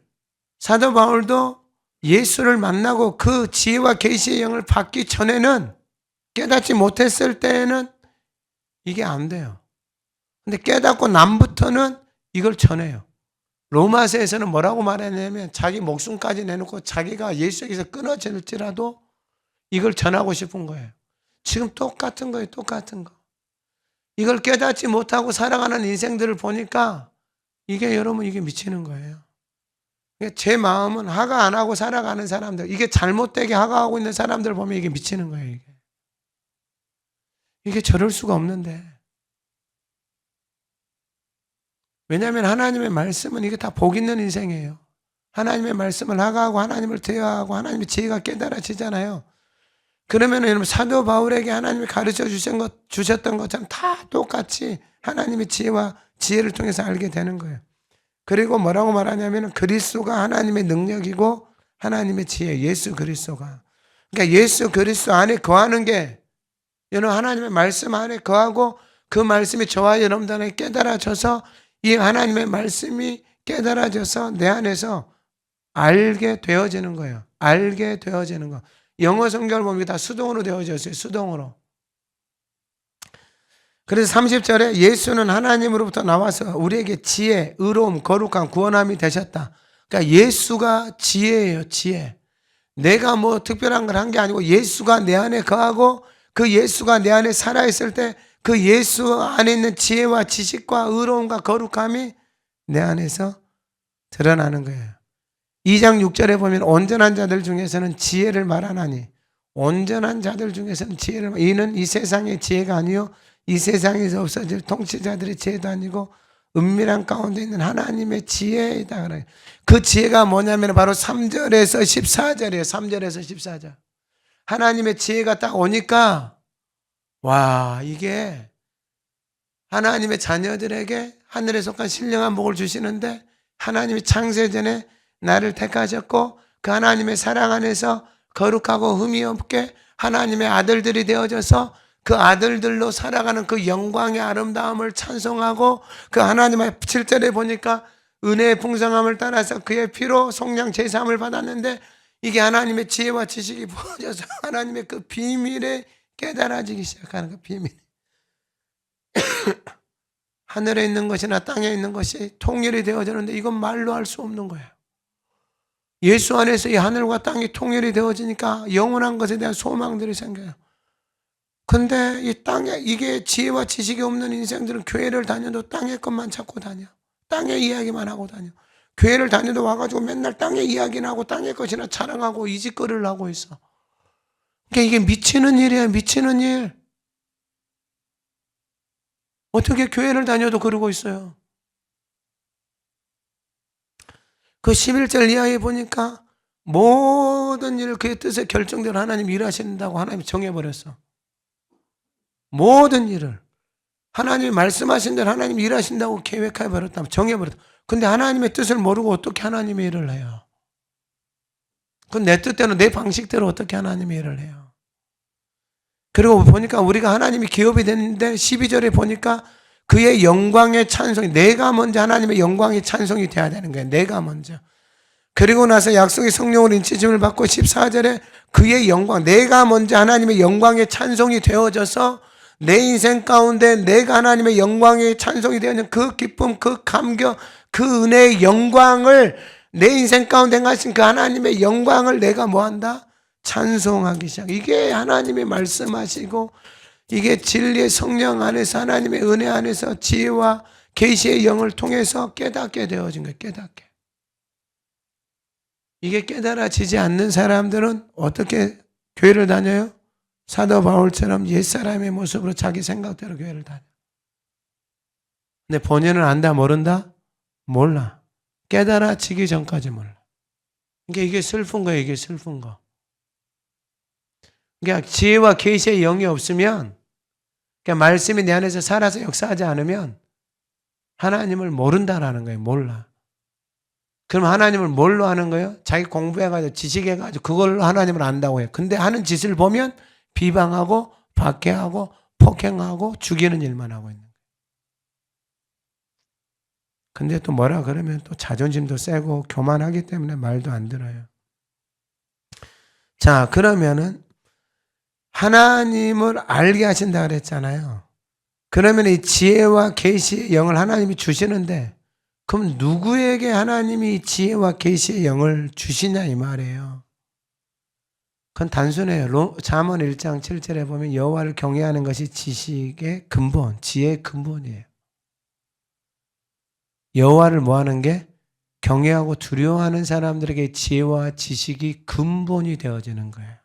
사도 바울도 예수를 만나고 그 지혜와 계시의 영을 받기 전에는, 깨닫지 못했을 때에는 이게 안 돼요. 근데 깨닫고 남부터는 이걸 전해요. 로마서에서는 뭐라고 말하냐면 자기 목숨까지 내놓고 자기가 예수에게서 끊어질지라도 이걸 전하고 싶은 거예요. 지금 똑같은 거예요. 똑같은 거. 이걸 깨닫지 못하고 살아가는 인생들을 보니까 이게 여러분 이게 미치는 거예요. 제 마음은 하가 안 하고 살아가는 사람들, 이게 잘못되게 하가하고 있는 사람들 보면 이게 미치는 거예요. 이게 저럴 수가 없는데. 왜냐하면 하나님의 말씀은 이게 다 복 있는 인생이에요. 하나님의 말씀을 하가하고 하나님을 대화하고 하나님의 지혜가 깨달아지잖아요. 그러면 여러분 사도 바울에게 하나님이 가르쳐 주셨던 것처럼 다 똑같이 하나님의 지혜를 통해서 알게 되는 거예요. 그리고 뭐라고 말하냐면 그리스도가 하나님의 능력이고 하나님의 지혜, 예수 그리스도가. 그러니까 예수 그리스도 안에 거하는 게 여러분 하나님의 말씀 안에 거하고 그 말씀이 저와 여러분들에게 깨달아져서 이 하나님의 말씀이 깨달아져서 내 안에서 알게 되어지는 거예요. 알게 되어지는 거. 영어 성경을 보면 다 수동으로 되어졌어요. 수동으로. 그래서 30절에 예수는 하나님으로부터 나와서 우리에게 지혜, 의로움, 거룩함, 구원함이 되셨다. 그러니까 예수가 지혜예요. 지혜. 내가 뭐 특별한 걸 한 게 아니고 예수가 내 안에 거하고 그 예수가 내 안에 살아있을 때 그 예수 안에 있는 지혜와 지식과 의로움과 거룩함이 내 안에서 드러나는 거예요. 2장 6절에 보면 온전한 자들 중에서는 지혜를 말하나니 온전한 자들 중에서는 지혜를 이는 이 세상의 지혜가 아니요 이 세상에서 없어질 통치자들의 지혜도 아니고 은밀한 가운데 있는 하나님의 지혜이다. 그 지혜가 뭐냐면 바로 3절에서 14절이에요. 3절에서 14절. 하나님의 지혜가 딱 오니까 와, 이게 하나님의 자녀들에게 하늘에 속한 신령한 복을 주시는데 하나님이 창세전에 나를 택하셨고 그 하나님의 사랑 안에서 거룩하고 흠이 없게 하나님의 아들들이 되어져서 그 아들들로 살아가는 그 영광의 아름다움을 찬송하고 그 하나님의 7절에 보니까 은혜의 풍성함을 따라서 그의 피로 속량 제사함을 받았는데 이게 하나님의 지혜와 지식이 부어져서 하나님의 그 비밀에 깨달아지기 시작하는 그 비밀. 하늘에 있는 것이나 땅에 있는 것이 통일이 되어지는데 이건 말로 할 수 없는 거예요. 예수 안에서 이 하늘과 땅이 통일이 되어지니까 영원한 것에 대한 소망들이 생겨요. 근데 이 땅에 이게 지혜와 지식이 없는 인생들은 교회를 다녀도 땅의 것만 찾고 다녀. 땅의 이야기만 하고 다녀. 교회를 다녀도 와가지고 맨날 땅의 이야기나 하고 땅의 것이나 자랑하고 이짓거리를 하고 있어. 그러니까 이게 미치는 일이야. 미치는 일. 어떻게 교회를 다녀도 그러고 있어요. 그 11절 이하에 보니까 모든 일을 그의 뜻에 결정대로 하나님 일하신다고 하나님이 정해버렸어. 모든 일을 하나님이 말씀하신 대로 하나님이 일하신다고 계획해버렸다. 정해버렸다. 근데 하나님의 뜻을 모르고 어떻게 하나님의 일을 해요? 그건 내 뜻대로 내 방식대로 어떻게 하나님의 일을 해요? 그리고 보니까 우리가 하나님이 기업이 됐는데 12절에 보니까 그의 영광의 찬송이 내가 먼저 하나님의 영광의 찬송이 돼야 되는 거예요. 내가 먼저. 그리고 나서 약속의 성령으로 인치심을 받고 14절에 그의 영광 내가 먼저 하나님의 영광의 찬송이 되어져서 내 인생 가운데 내가 하나님의 영광의 찬송이 되어있는 그 기쁨, 그 감격, 그 은혜의 영광을 내 인생 가운데 가신 그 하나님의 영광을 내가 뭐한다? 찬송하기 시작. 이게 하나님이 말씀하시고 이게 진리의 성령 안에서 하나님의 은혜 안에서 지혜와 계시의 영을 통해서 깨닫게 되어진 거예요. 깨닫게. 이게 깨달아지지 않는 사람들은 어떻게 교회를 다녀요? 사도 바울처럼 옛사람의 모습으로 자기 생각대로 교회를 다녀. 근데 본인은 안다 모른다? 몰라. 깨달아지기 전까지 몰라. 그러니까 이게 슬픈 거예요. 이게 슬픈 거. 그러니까 지혜와 계시의 영이 없으면 그러니까 말씀이 내 안에서 살아서 역사하지 않으면 하나님을 모른다라는 거예요. 몰라. 그럼 하나님을 뭘로 하는 거예요? 자기 공부해가지고 지식해가지고 그걸로 하나님을 안다고 해요. 근데 하는 짓을 보면 비방하고 박해하고 폭행하고 죽이는 일만 하고 있는 거예요. 근데 또 뭐라 그러면 또 자존심도 세고 교만하기 때문에 말도 안 들어요. 자, 그러면은 하나님을 알게 하신다 그랬잖아요. 그러면 이 지혜와 계시의 영을 하나님이 주시는데 그럼 누구에게 하나님이 지혜와 계시의 영을 주시냐 이 말이에요. 그건 단순해요. 잠언 1장 7절에 보면 여호와를 경외하는 것이 지식의 근본, 지혜의 근본이에요. 여호와를 뭐하는 게? 경외하고 두려워하는 사람들에게 지혜와 지식이 근본이 되어지는 거예요.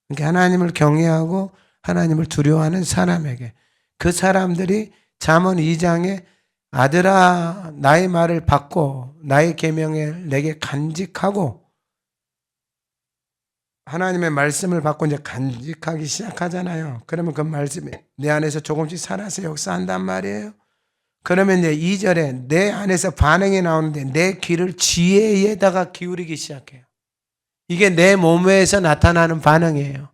그러니까 하나님을 경외하고 하나님을 두려워하는 사람에게 그 사람들이 잠언 2장에 아들아 나의 말을 받고 나의 계명을 내게 간직하고, 하나님의 말씀을 받고 이제 간직하기 시작하잖아요. 그러면 그 말씀이 내 안에서 조금씩 살아서 역사한단 말이에요. 그러면 이제 2절에 내 안에서 반응이 나오는데 내 귀를 지혜에다가 기울이기 시작해요. 이게 내 몸에서 나타나는 반응이에요.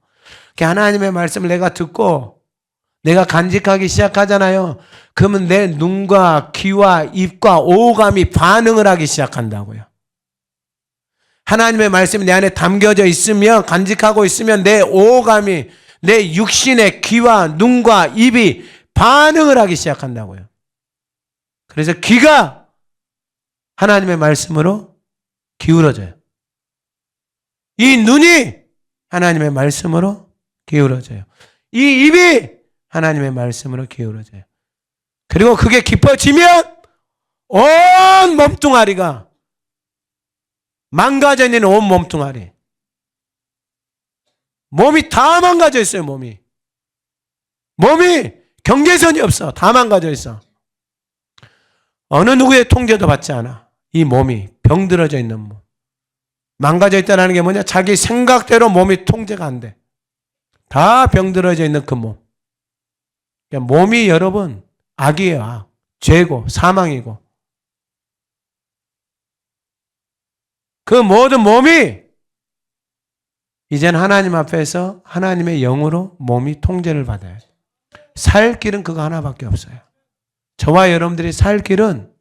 하나님의 말씀을 내가 듣고 내가 간직하기 시작하잖아요. 그러면 내 눈과 귀와 입과 오감이 반응을 하기 시작한다고요. 하나님의 말씀이 내 안에 담겨져 있으면, 간직하고 있으면 내 오감이, 내 육신의 귀와 눈과 입이 반응을 하기 시작한다고요. 그래서 귀가 하나님의 말씀으로 기울어져요. 이 눈이 하나님의 말씀으로 기울어져요. 이 입이 하나님의 말씀으로 기울어져요. 그리고 그게 깊어지면 온 몸뚱아리가, 망가져 있는 온 몸뚱아리, 몸이 다 망가져 있어요. 몸이 경계선이 없어. 다 망가져 있어. 어느 누구의 통제도 받지 않아. 이 몸이 병들어져 있는 몸. 망가져 있다는 게 뭐냐? 자기 생각대로 몸이 통제가 안 돼. 다 병들어져 있는 그 몸. 그러니까 몸이 여러분 악이에요. 악. 죄고 사망이고. 그 모든 몸이 이제는 하나님 앞에서 하나님의 영으로 몸이 통제를 받아야 돼. 살 길은 그거 하나밖에 없어요. 저와 여러분들이 살 길은,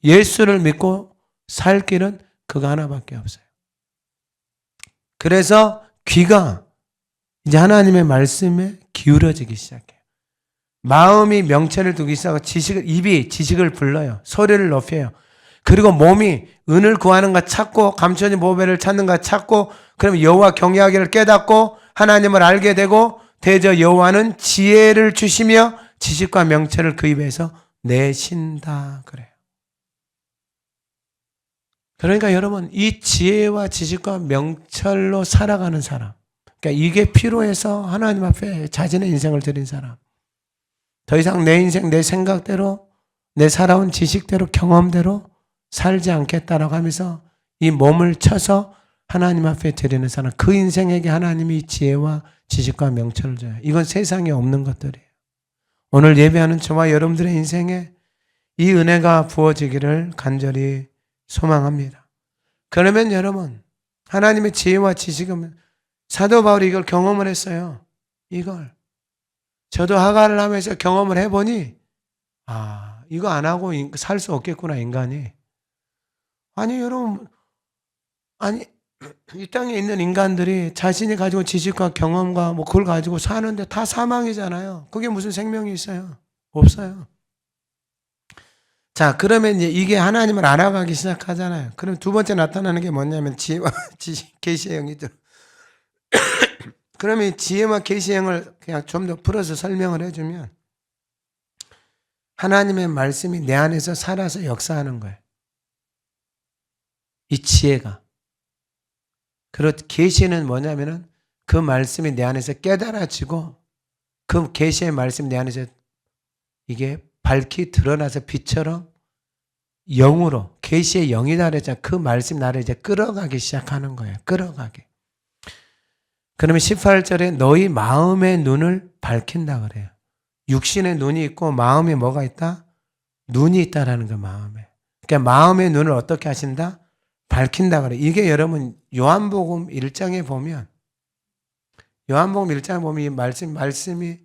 예수를 믿고 살 길은 그거 하나밖에 없어요. 그래서 귀가 이제 하나님의 말씀에 기울어지기 시작해요. 마음이 명체를 두기 시작하고 입이 지식을 불러요. 소리를 높여요. 그리고 몸이 은을 구하는가 찾고, 감천이 보배를 찾는가 찾고, 그러면 여호와 경외하기를 깨닫고 하나님을 알게 되고, 대저 여호와는 지혜를 주시며 지식과 명체를 그 입에서 내신다 그래요. 그러니까 여러분, 이 지혜와 지식과 명철로 살아가는 사람, 그러니까 이게 필요해서 하나님 앞에 자신의 인생을 드린 사람, 더 이상 내 인생 내 생각대로, 내 살아온 지식대로 경험대로 살지 않겠다라고 하면서 이 몸을 쳐서 하나님 앞에 드리는 사람, 그 인생에게 하나님이 지혜와 지식과 명철을 줘요. 이건 세상에 없는 것들이에요. 오늘 예배하는 저와 여러분들의 인생에 이 은혜가 부어지기를 간절히 소망합니다. 그러면 여러분, 하나님의 지혜와 지식은, 사도 바울이 이걸 경험을 했어요. 이걸 저도 하가를 하면서 경험을 해보니, 이거 안 하고 살 수 없겠구나, 인간이. 아니 여러분, 이 땅에 있는 인간들이 자신이 가지고 지식과 경험과 그걸 가지고 사는데 다 사망이잖아요. 그게 무슨 생명이 있어요? 없어요. 자, 그러면 이게 하나님을 알아가기 시작하잖아요. 그럼 두 번째 나타나는 게 뭐냐면 지혜와 지식, 계시의 영이죠. 그러면 이 지혜와 계시의 영을 그냥 좀 더 풀어서 설명을 해주면, 하나님의 말씀이 내 안에서 살아서 역사하는 거예요. 이 지혜가. 그리고 계시는 뭐냐면은 그 말씀이 내 안에서 깨달아지고, 그 계시의 말씀이 내 안에서 이게 밝히 드러나서 빛처럼 영으로, 계시의 영이다 그랬잖아요. 그 말씀 나를 이제 끌어가기 시작하는 거예요. 끌어가게. 그러면 18절에 너희 마음의 눈을 밝힌다 그래요. 육신의 눈이 있고 마음에 뭐가 있다? 눈이 있다라는 거, 마음에. 그러니까 마음의 눈을 어떻게 하신다? 밝힌다 그래요. 이게 여러분 요한복음 1장에 보면, 요한복음 1장에 보면 이 말씀이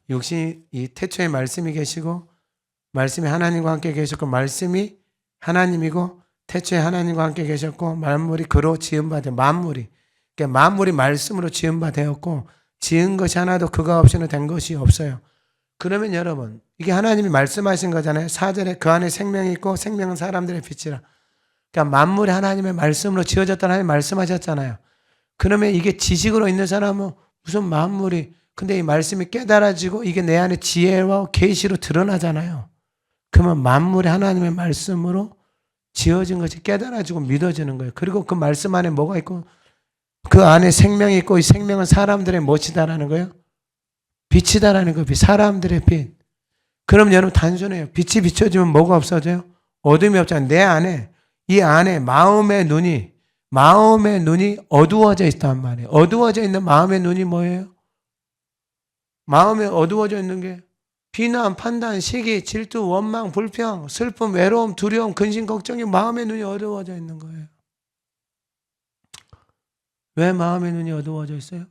육신이, 이 태초에 말씀이 계시고 말씀이 하나님과 함께 계셨고 말씀이 하나님이고 태초에 하나님과 함께 계셨고 만물이 그로 지은 바 되어, 만물이, 그러니까 만물이 말씀으로 지은 바 되었고 지은 것이 하나도 그가 없이는 된 것이 없어요. 그러면 여러분, 이게 하나님이 말씀하신 거잖아요. 4절에 그 안에 생명이 있고 생명은 사람들의 빛이라. 그러니까 만물이 하나님의 말씀으로 지어졌다는 하나님 말씀하셨잖아요. 그러면 이게 지식으로 있는 사람은 무슨 만물이, 근데 이 말씀이 깨달아지고 이게 내 안에 지혜와 계시로 드러나잖아요. 그러면 만물이 하나님의 말씀으로 지어진 것이 깨달아지고 믿어지는 거예요. 그리고 그 말씀 안에 뭐가 있고 그 안에 생명이 있고 이 생명은 사람들의 무엇이다라는 거예요? 빛이다라는 거예요. 사람들의 빛. 그럼 여러분 단순해요. 빛이 비춰지면 뭐가 없어져요? 어둠이 없잖아요. 내 안에, 이 안에 마음의 눈이 어두워져 있단 말이에요. 어두워져 있는 마음의 눈이 뭐예요? 마음에 어두워져 있는 게 비난, 판단, 시기, 질투, 원망, 불평, 슬픔, 외로움, 두려움, 근심, 걱정이 마음의 눈이 어두워져 있는 거예요. 왜 마음의 눈이 어두워져 있어요?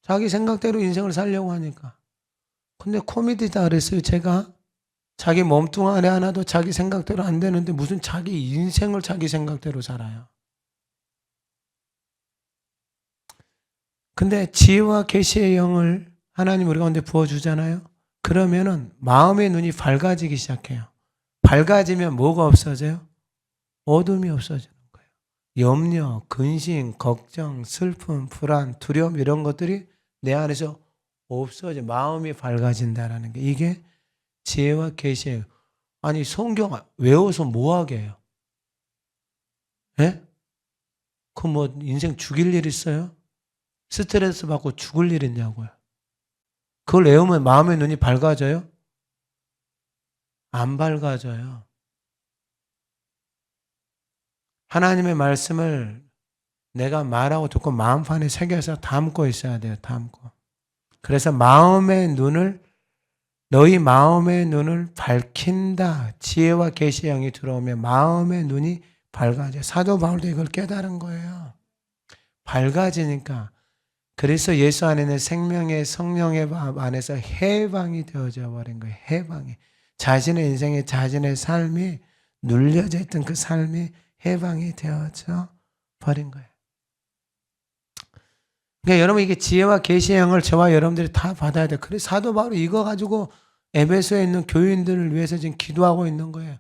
자기 생각대로 인생을 살려고 하니까. 근데 코미디다 그랬어요. 제가 자기 몸뚱아리 하나도 자기 생각대로 안 되는데 무슨 자기 인생을 자기 생각대로 살아요. 근데 지혜와 계시의 영을 하나님 우리 가운데 부어주잖아요. 그러면은 마음의 눈이 밝아지기 시작해요. 밝아지면 뭐가 없어져요? 어둠이 없어지는 거예요. 염려, 근심, 걱정, 슬픔, 불안, 두려움 이런 것들이 내 안에서 없어져. 마음이 밝아진다라는 게 이게 지혜와 계시예요. 아니 성경 외워서 뭐하게 해요? 예? 그 뭐 인생 죽일 일 있어요? 스트레스 받고 죽을 일 있냐고요. 그걸 외우면 마음의 눈이 밝아져요? 안 밝아져요. 하나님의 말씀을 내가 말하고 듣고 마음판에 새겨서 담고 있어야 돼요. 담고. 그래서 너희 마음의 눈을 밝힌다. 지혜와 계시의 영이 들어오면 마음의 눈이 밝아져요. 사도 바울도 이걸 깨달은 거예요. 밝아지니까. 그래서 예수 안에는 생명의 성령의 안에서 해방이 되어져 버린 거예요. 해방이. 자신의 인생에 자신의 삶이 눌려져 있던 그 삶이 해방이 되어져 버린 거예요. 그러니까 여러분 이게 지혜와 계시의 영을 저와 여러분들이 다 받아야 돼요. 그래서 사도 바울이 이거 가지고 에베소에 있는 교인들을 위해서 지금 기도하고 있는 거예요.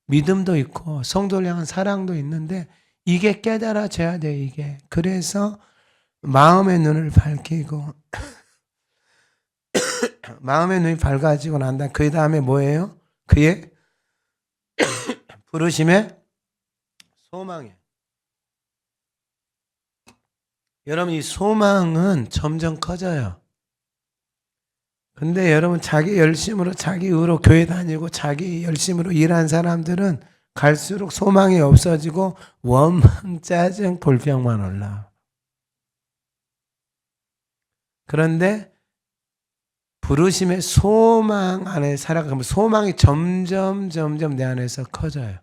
믿음도 있고 성도를 향한 사랑도 있는데 이게 깨달아져야 돼요. 이게. 그래서 마음의 눈을 밝히고 마음의 눈이 밝아지고 난 다음 그 다음에 뭐예요? 그의 부르심의 소망이에요. 여러분 이 소망은 점점 커져요. 근데 여러분 자기 열심으로 자기 의로 교회 다니고 자기 열심으로 일한 사람들은 갈수록 소망이 없어지고 원망, 짜증, 불평만 올라와. 그런데 부르심의 소망 안에 살아가면 소망이 점점 내 안에서 커져요.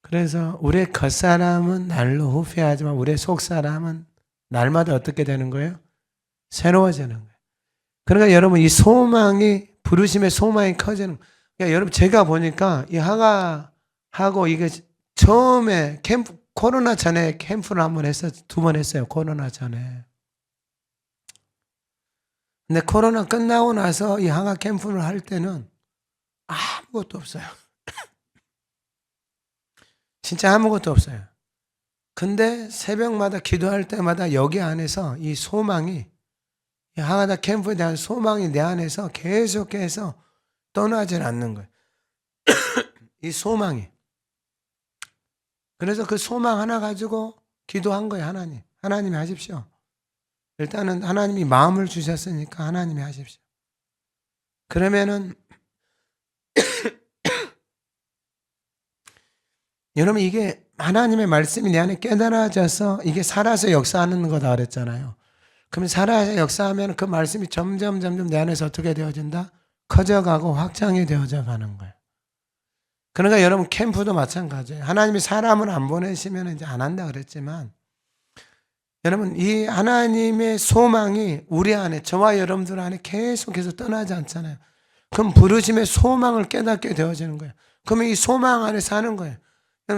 그래서 우리의 겉사람은 날로 후퇴하지만 우리의 속사람은 날마다 어떻게 되는 거예요? 새로워지는 거예요. 그러니까 여러분 이 소망이 부르심의 소망이 커지는 거예요. 그러니까 여러분 제가 보니까 이 하가하고 이게 처음에 코로나 전에 캠프를 한번 했어요. 2번 했어요. 코로나 전에. 근데 코로나 끝나고 나서 이 항아 캠프를 할 때는 아무것도 없어요. 진짜 아무것도 없어요. 근데 새벽마다 기도할 때마다 여기 안에서 이 소망이 이 항아다 캠프에 대한 소망이 내 안에서 계속해서 떠나질 않는 거예요. 이 소망이. 그래서 그 소망 하나 가지고 기도한 거예요. 하나님이 하십시오. 일단은 하나님이 마음을 주셨으니까 하나님이 하십시오. 그러면은 여러분 이게 하나님의 말씀이 내 안에 깨달아져서 이게 살아서 역사하는 거다 그랬잖아요. 그럼 살아서 역사하면 그 말씀이 점점 내 안에서 어떻게 되어진다? 커져가고 확장이 되어져 가는 거예요. 그러니까 여러분 캠프도 마찬가지예요. 하나님이 사람을 안 보내시면 이제 안 한다 그랬지만 여러분 이 하나님의 소망이 우리 안에 저와 여러분들 안에 계속해서 떠나지 않잖아요. 그럼 부르심의 소망을 깨닫게 되어지는 거예요. 그러면 이 소망 안에 사는 거예요.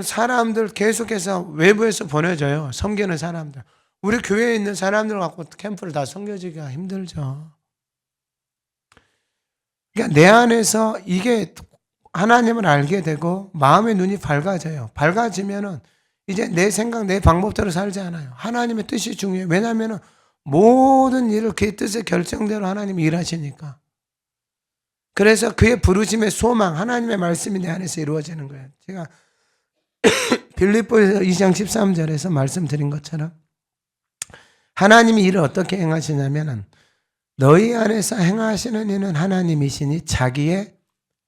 사람들 계속해서 외부에서 보내줘요. 섬기는 사람들. 우리 교회에 있는 사람들 갖고 캠프를 다 섬겨주기가 힘들죠. 그러니까 내 안에서 이게 하나님을 알게 되고 마음의 눈이 밝아져요. 밝아지면은 이제 내 생각, 내 방법대로 살지 않아요. 하나님의 뜻이 중요해요. 왜냐하면 모든 일을 그의 뜻의 결정대로 하나님이 일하시니까. 그래서 그의 부르심의 소망, 하나님의 말씀이 내 안에서 이루어지는 거예요. 제가 빌립보에서 2장 13절에서 말씀드린 것처럼 하나님이 일을 어떻게 행하시냐면은 너희 안에서 행하시는 이는 하나님이시니 자기의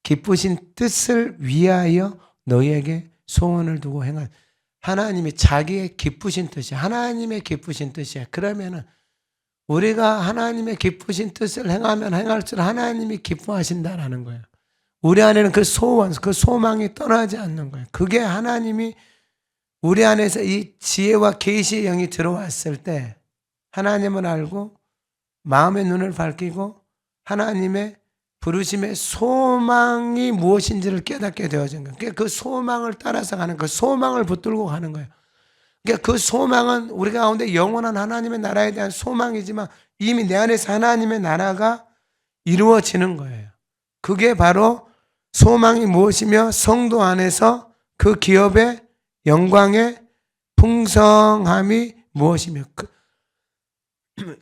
기쁘신 뜻을 위하여 너희에게 소원을 두고 행한. 하나님이 자기의 기쁘신 뜻이 하나님의 기쁘신 뜻이야. 그러면은 우리가 하나님의 기쁘신 뜻을 행하면 행할수록 하나님이 기뻐하신다라는 거예요. 우리 안에는 그 소원, 그 소망이 떠나지 않는 거예요. 그게 하나님이 우리 안에서 이 지혜와 계시의 영이 들어왔을 때 하나님을 알고 마음의 눈을 밝히고 하나님의 부르심의 소망이 무엇인지를 깨닫게 되어진 거예요. 그러니까 그 소망을 따라서 가는, 그 소망을 붙들고 가는 거예요. 그러니까 그 소망은 우리 가운데 영원한 하나님의 나라에 대한 소망이지만 이미 내 안에서 하나님의 나라가 이루어지는 거예요. 그게 바로 소망이 무엇이며 성도 안에서 그 기업의 영광의 풍성함이 무엇이며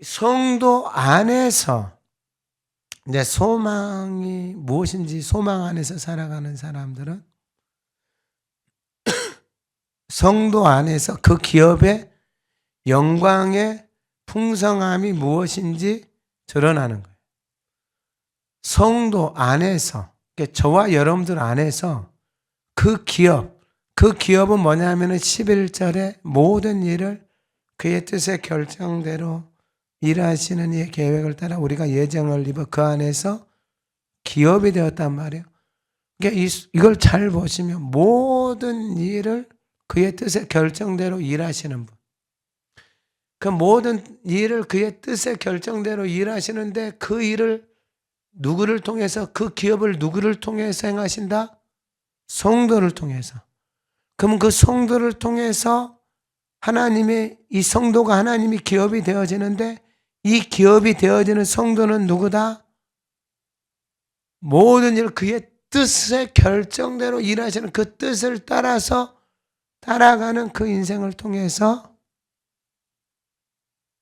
성도 안에서 이제 소망이 무엇인지 소망 안에서 살아가는 사람들은 성도 안에서 그 기업의 영광의 풍성함이 무엇인지 드러나는 거예요. 성도 안에서, 저와 여러분들 안에서 그 기업은 뭐냐 하면은 11절에 모든 일을 그의 뜻의 결정대로 일하시는 이의 계획을 따라 우리가 예정을 입어 그 안에서 기업이 되었단 말이에요. 그러니까 이걸 잘 보시면 모든 일을 그의 뜻의 결정대로 일하시는 분. 그 모든 일을 그의 뜻의 결정대로 일하시는데 그 일을 누구를 통해서, 그 기업을 누구를 통해서 행하신다? 성도를 통해서. 그러면 그 성도를 통해서 하나님의, 이 성도가 하나님이 기업이 되어지는데 이 기업이 되어지는 성도는 누구다? 모든 일을 그의 뜻의 결정대로 일하시는 그 뜻을 따라서 따라가는 그 인생을 통해서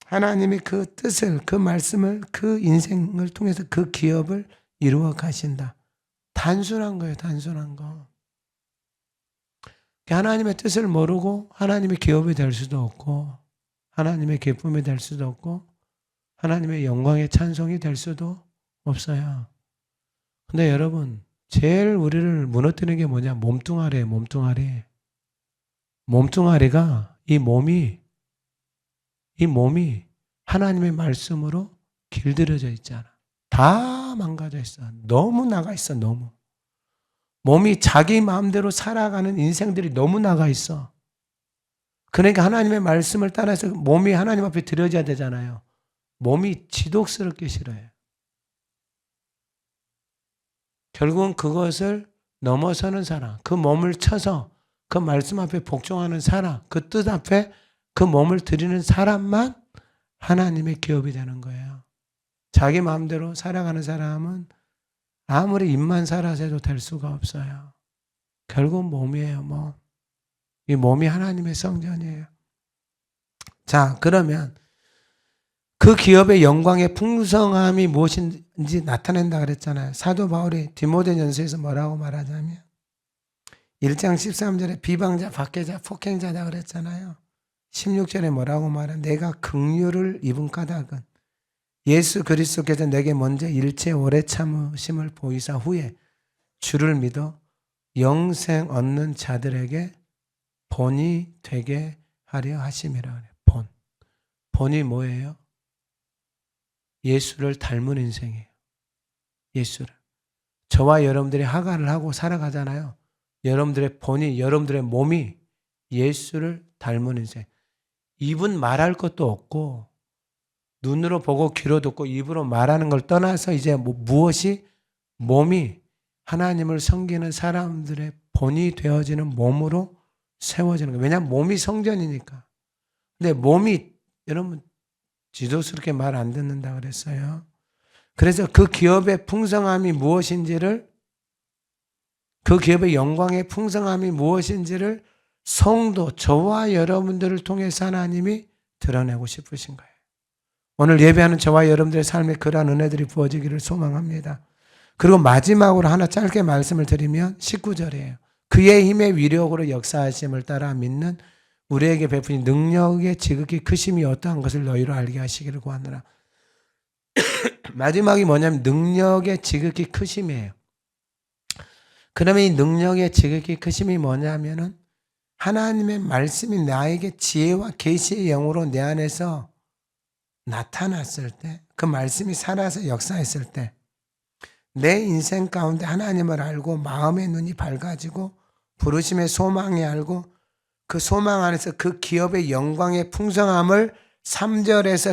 하나님이 그 뜻을, 그 말씀을, 그 인생을 통해서 그 기업을 이루어 가신다. 단순한 거예요, 단순한 거. 하나님의 뜻을 모르고 하나님의 기업이 될 수도 없고 하나님의 기쁨이 될 수도 없고 하나님의 영광의 찬송이 될 수도 없어요. 근데 여러분, 제일 우리를 무너뜨리는 게 뭐냐? 몸뚱아리예요, 몸뚱아리. 몸뚱아리가 이 몸이 하나님의 말씀으로 길들여져 있잖아. 다 망가져 있어. 너무 나가 있어, 너무. 몸이 자기 마음대로 살아가는 인생들이 너무 나가 있어. 그러니까 하나님의 말씀을 따라서 몸이 하나님 앞에 드려져야 되잖아요. 몸이 지독스럽게 싫어해요. 결국은 그것을 넘어서는 사람, 그 몸을 쳐서 그 말씀 앞에 복종하는 사람, 그 뜻 앞에 그 몸을 드리는 사람만 하나님의 기업이 되는 거예요. 자기 마음대로 살아가는 사람은 아무리 입만 살아서 해도 될 수가 없어요. 결국은 몸이에요, 몸. 이 몸이 하나님의 성전이에요. 자, 그러면 그 기업의 영광의 풍성함이 무엇인지 나타낸다 그랬잖아요. 사도 바울이 디모데전서에서 뭐라고 말하자면 1장 13절에 비방자, 박해자, 폭행자다 그랬잖아요. 16절에 뭐라고 말해? 내가 긍휼을 입은 까닭은 예수 그리스도께서 내게 먼저 일체 오래 참으심을 보이사 후에 주를 믿어 영생 얻는 자들에게 본이 되게 하려 하심이라 그래요. 본이 뭐예요? 예수를 닮은 인생이에요. 예수를. 저와 여러분들이 하가를 하고 살아가잖아요. 여러분들의 본이, 여러분들의 몸이 예수를 닮은 인생. 입은 말할 것도 없고 눈으로 보고 귀로 듣고 입으로 말하는 걸 떠나서 이제 무엇이 몸이 하나님을 섬기는 사람들의 본이 되어지는 몸으로 세워지는 거예요. 왜냐하면 몸이 성전이니까. 근데 몸이 여러분 지도스럽게 말 안 듣는다 그랬어요. 그래서 그 기업의 풍성함이 무엇인지를, 그 기업의 영광의 풍성함이 무엇인지를 성도, 저와 여러분들을 통해서 하나님이 드러내고 싶으신 거예요. 오늘 예배하는 저와 여러분들의 삶에 그러한 은혜들이 부어지기를 소망합니다. 그리고 마지막으로 하나 짧게 말씀을 드리면 19절이에요. 그의 힘의 위력으로 역사하심을 따라 믿는 우리에게 베푸신 능력의 지극히 크심이 어떠한 것을 너희로 알게 하시기를 구하노라. 마지막이 뭐냐면 능력의 지극히 크심이에요. 그러면 이 능력의 지극히 크심이 뭐냐면은 하나님의 말씀이 나에게 지혜와 계시의 영으로 내 안에서 나타났을 때, 그 말씀이 살아서 역사했을 때, 내 인생 가운데 하나님을 알고 마음의 눈이 밝아지고 부르심의 소망이 알고 그 소망 안에서 그 기업의 영광의 풍성함을 3절에서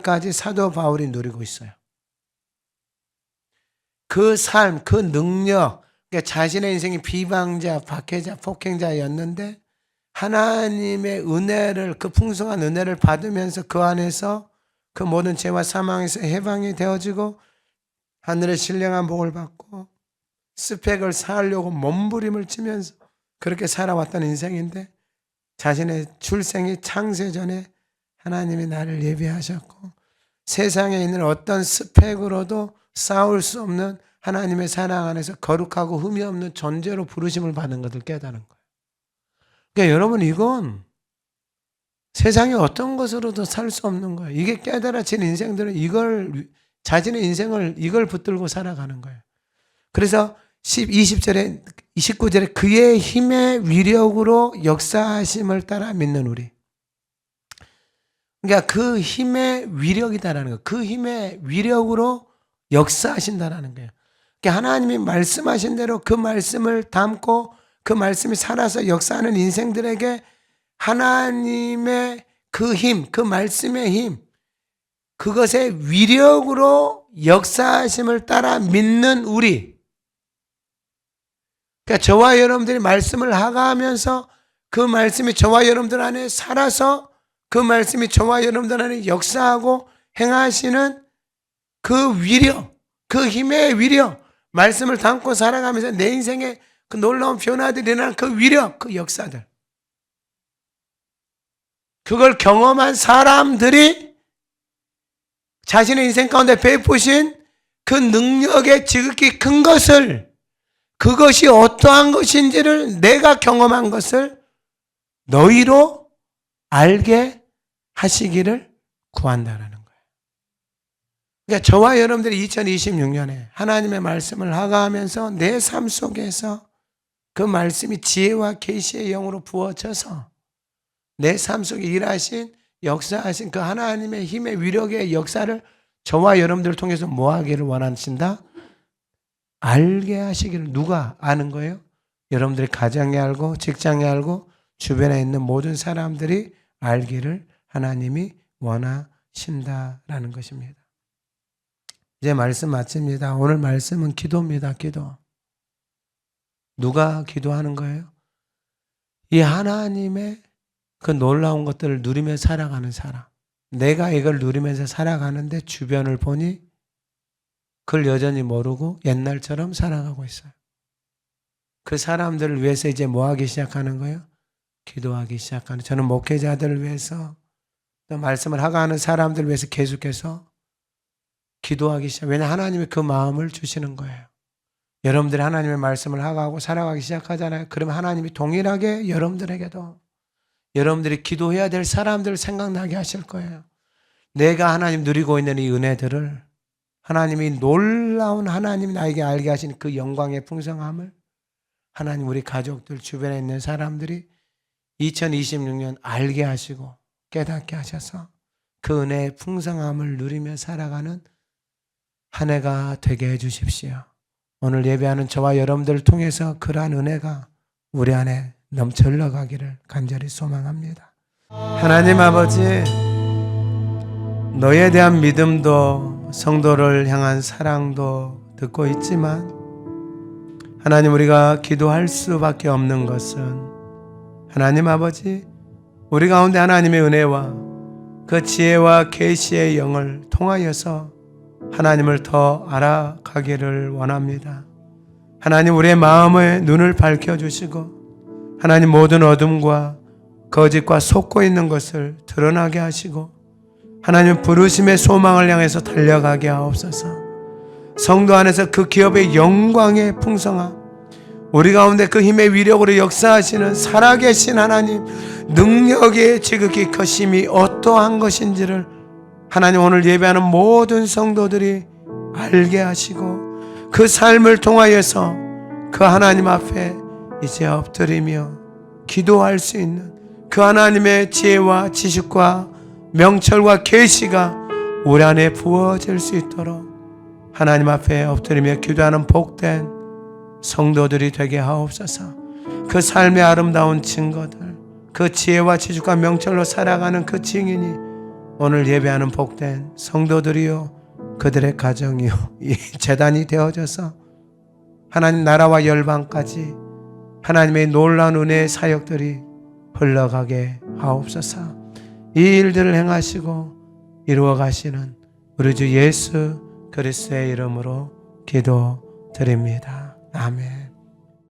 14절까지 사도 바울이 누리고 있어요. 그 삶, 그 능력, 그러니까 자신의 인생이 비방자, 박해자, 폭행자였는데 하나님의 은혜를, 그 풍성한 은혜를 받으면서 그 안에서 그 모든 죄와 사망에서 해방이 되어지고 하늘의 신령한 복을 받고 스펙을 쌓으려고 몸부림을 치면서 그렇게 살아왔던 인생인데 자신의 출생이 창세전에 하나님이 나를 예비하셨고 세상에 있는 어떤 스펙으로도 싸울 수 없는 하나님의 사랑 안에서 거룩하고 흠이 없는 존재로 부르심을 받는 것을 깨달은 거예요. 그러니까 여러분, 이건 세상에 어떤 것으로도 살 수 없는 거예요. 이게 깨달아진 인생들은 이걸, 자신의 인생을 이걸 붙들고 살아가는 거예요. 그래서 20절에 29절에 그의 힘의 위력으로 역사하심을 따라 믿는 우리. 그러니까 그 힘의 위력이다라는 거예요. 그 힘의 위력으로 역사하신다라는 거예요. 그러니까 하나님이 말씀하신 대로 그 말씀을 담고 그 말씀이 살아서 역사하는 인생들에게 하나님의 그 힘, 그 말씀의 힘, 그것의 위력으로 역사하심을 따라 믿는 우리. 그러니까 저와 여러분들이 말씀을 하가하면서 그 말씀이 저와 여러분들 안에 살아서 그 말씀이 저와 여러분들 안에 역사하고 행하시는 그 위력, 그 힘의 위력, 말씀을 담고 살아가면서 내 인생에 그 놀라운 변화들이 일어나는 그 위력, 그 역사들. 그걸 경험한 사람들이 자신의 인생 가운데 베푸신 그 능력의 지극히 큰 것을, 그것이 어떠한 것인지를 내가 경험한 것을 너희로 알게 하시기를 구한다라는 거예요. 그러니까 저와 여러분들이 2026년에 하나님의 말씀을 하가하면서 내 삶 속에서 그 말씀이 지혜와 계시의 영으로 부어져서 내 삶 속에 일하신, 역사하신 그 하나님의 힘의 위력의 역사를 저와 여러분들을 통해서 뭐 하기를 원하신다? 알게 하시기를. 누가 아는 거예요? 여러분들이 가정에 알고 직장에 알고 주변에 있는 모든 사람들이 알기를 하나님이 원하신다라는 것입니다. 이제 말씀 마칩니다. 오늘 말씀은 기도입니다. 기도. 누가 기도하는 거예요? 이 하나님의 그 놀라운 것들을 누리며 살아가는 사람. 내가 이걸 누리면서 살아가는데 주변을 보니 그걸 여전히 모르고 옛날처럼 살아가고 있어요. 그 사람들을 위해서 이제 뭐 하기 시작하는 거예요? 기도하기 시작하는. 저는 목회자들을 위해서 또 말씀을 하가하는 사람들을 위해서 계속해서 기도하기 시작. 왜냐 하나님이 그 마음을 주시는 거예요. 여러분들이 하나님의 말씀을 하가하고 살아가기 시작하잖아요. 그러면 하나님이 동일하게 여러분들에게도 여러분들이 기도해야 될 사람들을 생각나게 하실 거예요. 내가 하나님 누리고 있는 이 은혜들을 하나님이 놀라운 하나님이 나에게 알게 하신 그 영광의 풍성함을 하나님 우리 가족들 주변에 있는 사람들이 2026년 알게 하시고 깨닫게 하셔서 그 은혜의 풍성함을 누리며 살아가는 한 해가 되게 해 주십시오. 오늘 예배하는 저와 여러분들을 통해서 그러한 은혜가 우리 안에 넘쳐 흘러가기를 간절히 소망합니다. 하나님 아버지, 너에 대한 믿음도 성도를 향한 사랑도 듣고 있지만 하나님 우리가 기도할 수밖에 없는 것은 하나님 아버지, 우리 가운데 하나님의 은혜와 그 지혜와 계시의 영을 통하여서 하나님을 더 알아가기를 원합니다. 하나님 우리의 마음의 눈을 밝혀주시고 하나님 모든 어둠과 거짓과 속고 있는 것을 드러나게 하시고 하나님 부르심의 소망을 향해서 달려가게 하옵소서. 성도 안에서 그 기업의 영광의 풍성함, 우리 가운데 그 힘의 위력으로 역사하시는 살아계신 하나님 능력의 지극히 크심이 어떠한 것인지를 하나님, 오늘 예배하는 모든 성도들이 알게 하시고 그 삶을 통하여서 그 하나님 앞에 이제 엎드리며 기도할 수 있는 그 하나님의 지혜와 지식과 명철과 계시가 우리 안에 부어질 수 있도록 하나님 앞에 엎드리며 기도하는 복된 성도들이 되게 하옵소서. 그 삶의 아름다운 증거들, 그 지혜와 지식과 명철로 살아가는 그 증인이 오늘 예배하는 복된 성도들이요, 그들의 가정이요, 이 재단이 되어져서 하나님 나라와 열방까지 하나님의 놀라운 은혜의 사역들이 흘러가게 하옵소서. 이 일들을 행하시고 이루어 가시는 우리 주 예수 그리스도의 이름으로 기도드립니다. 아멘.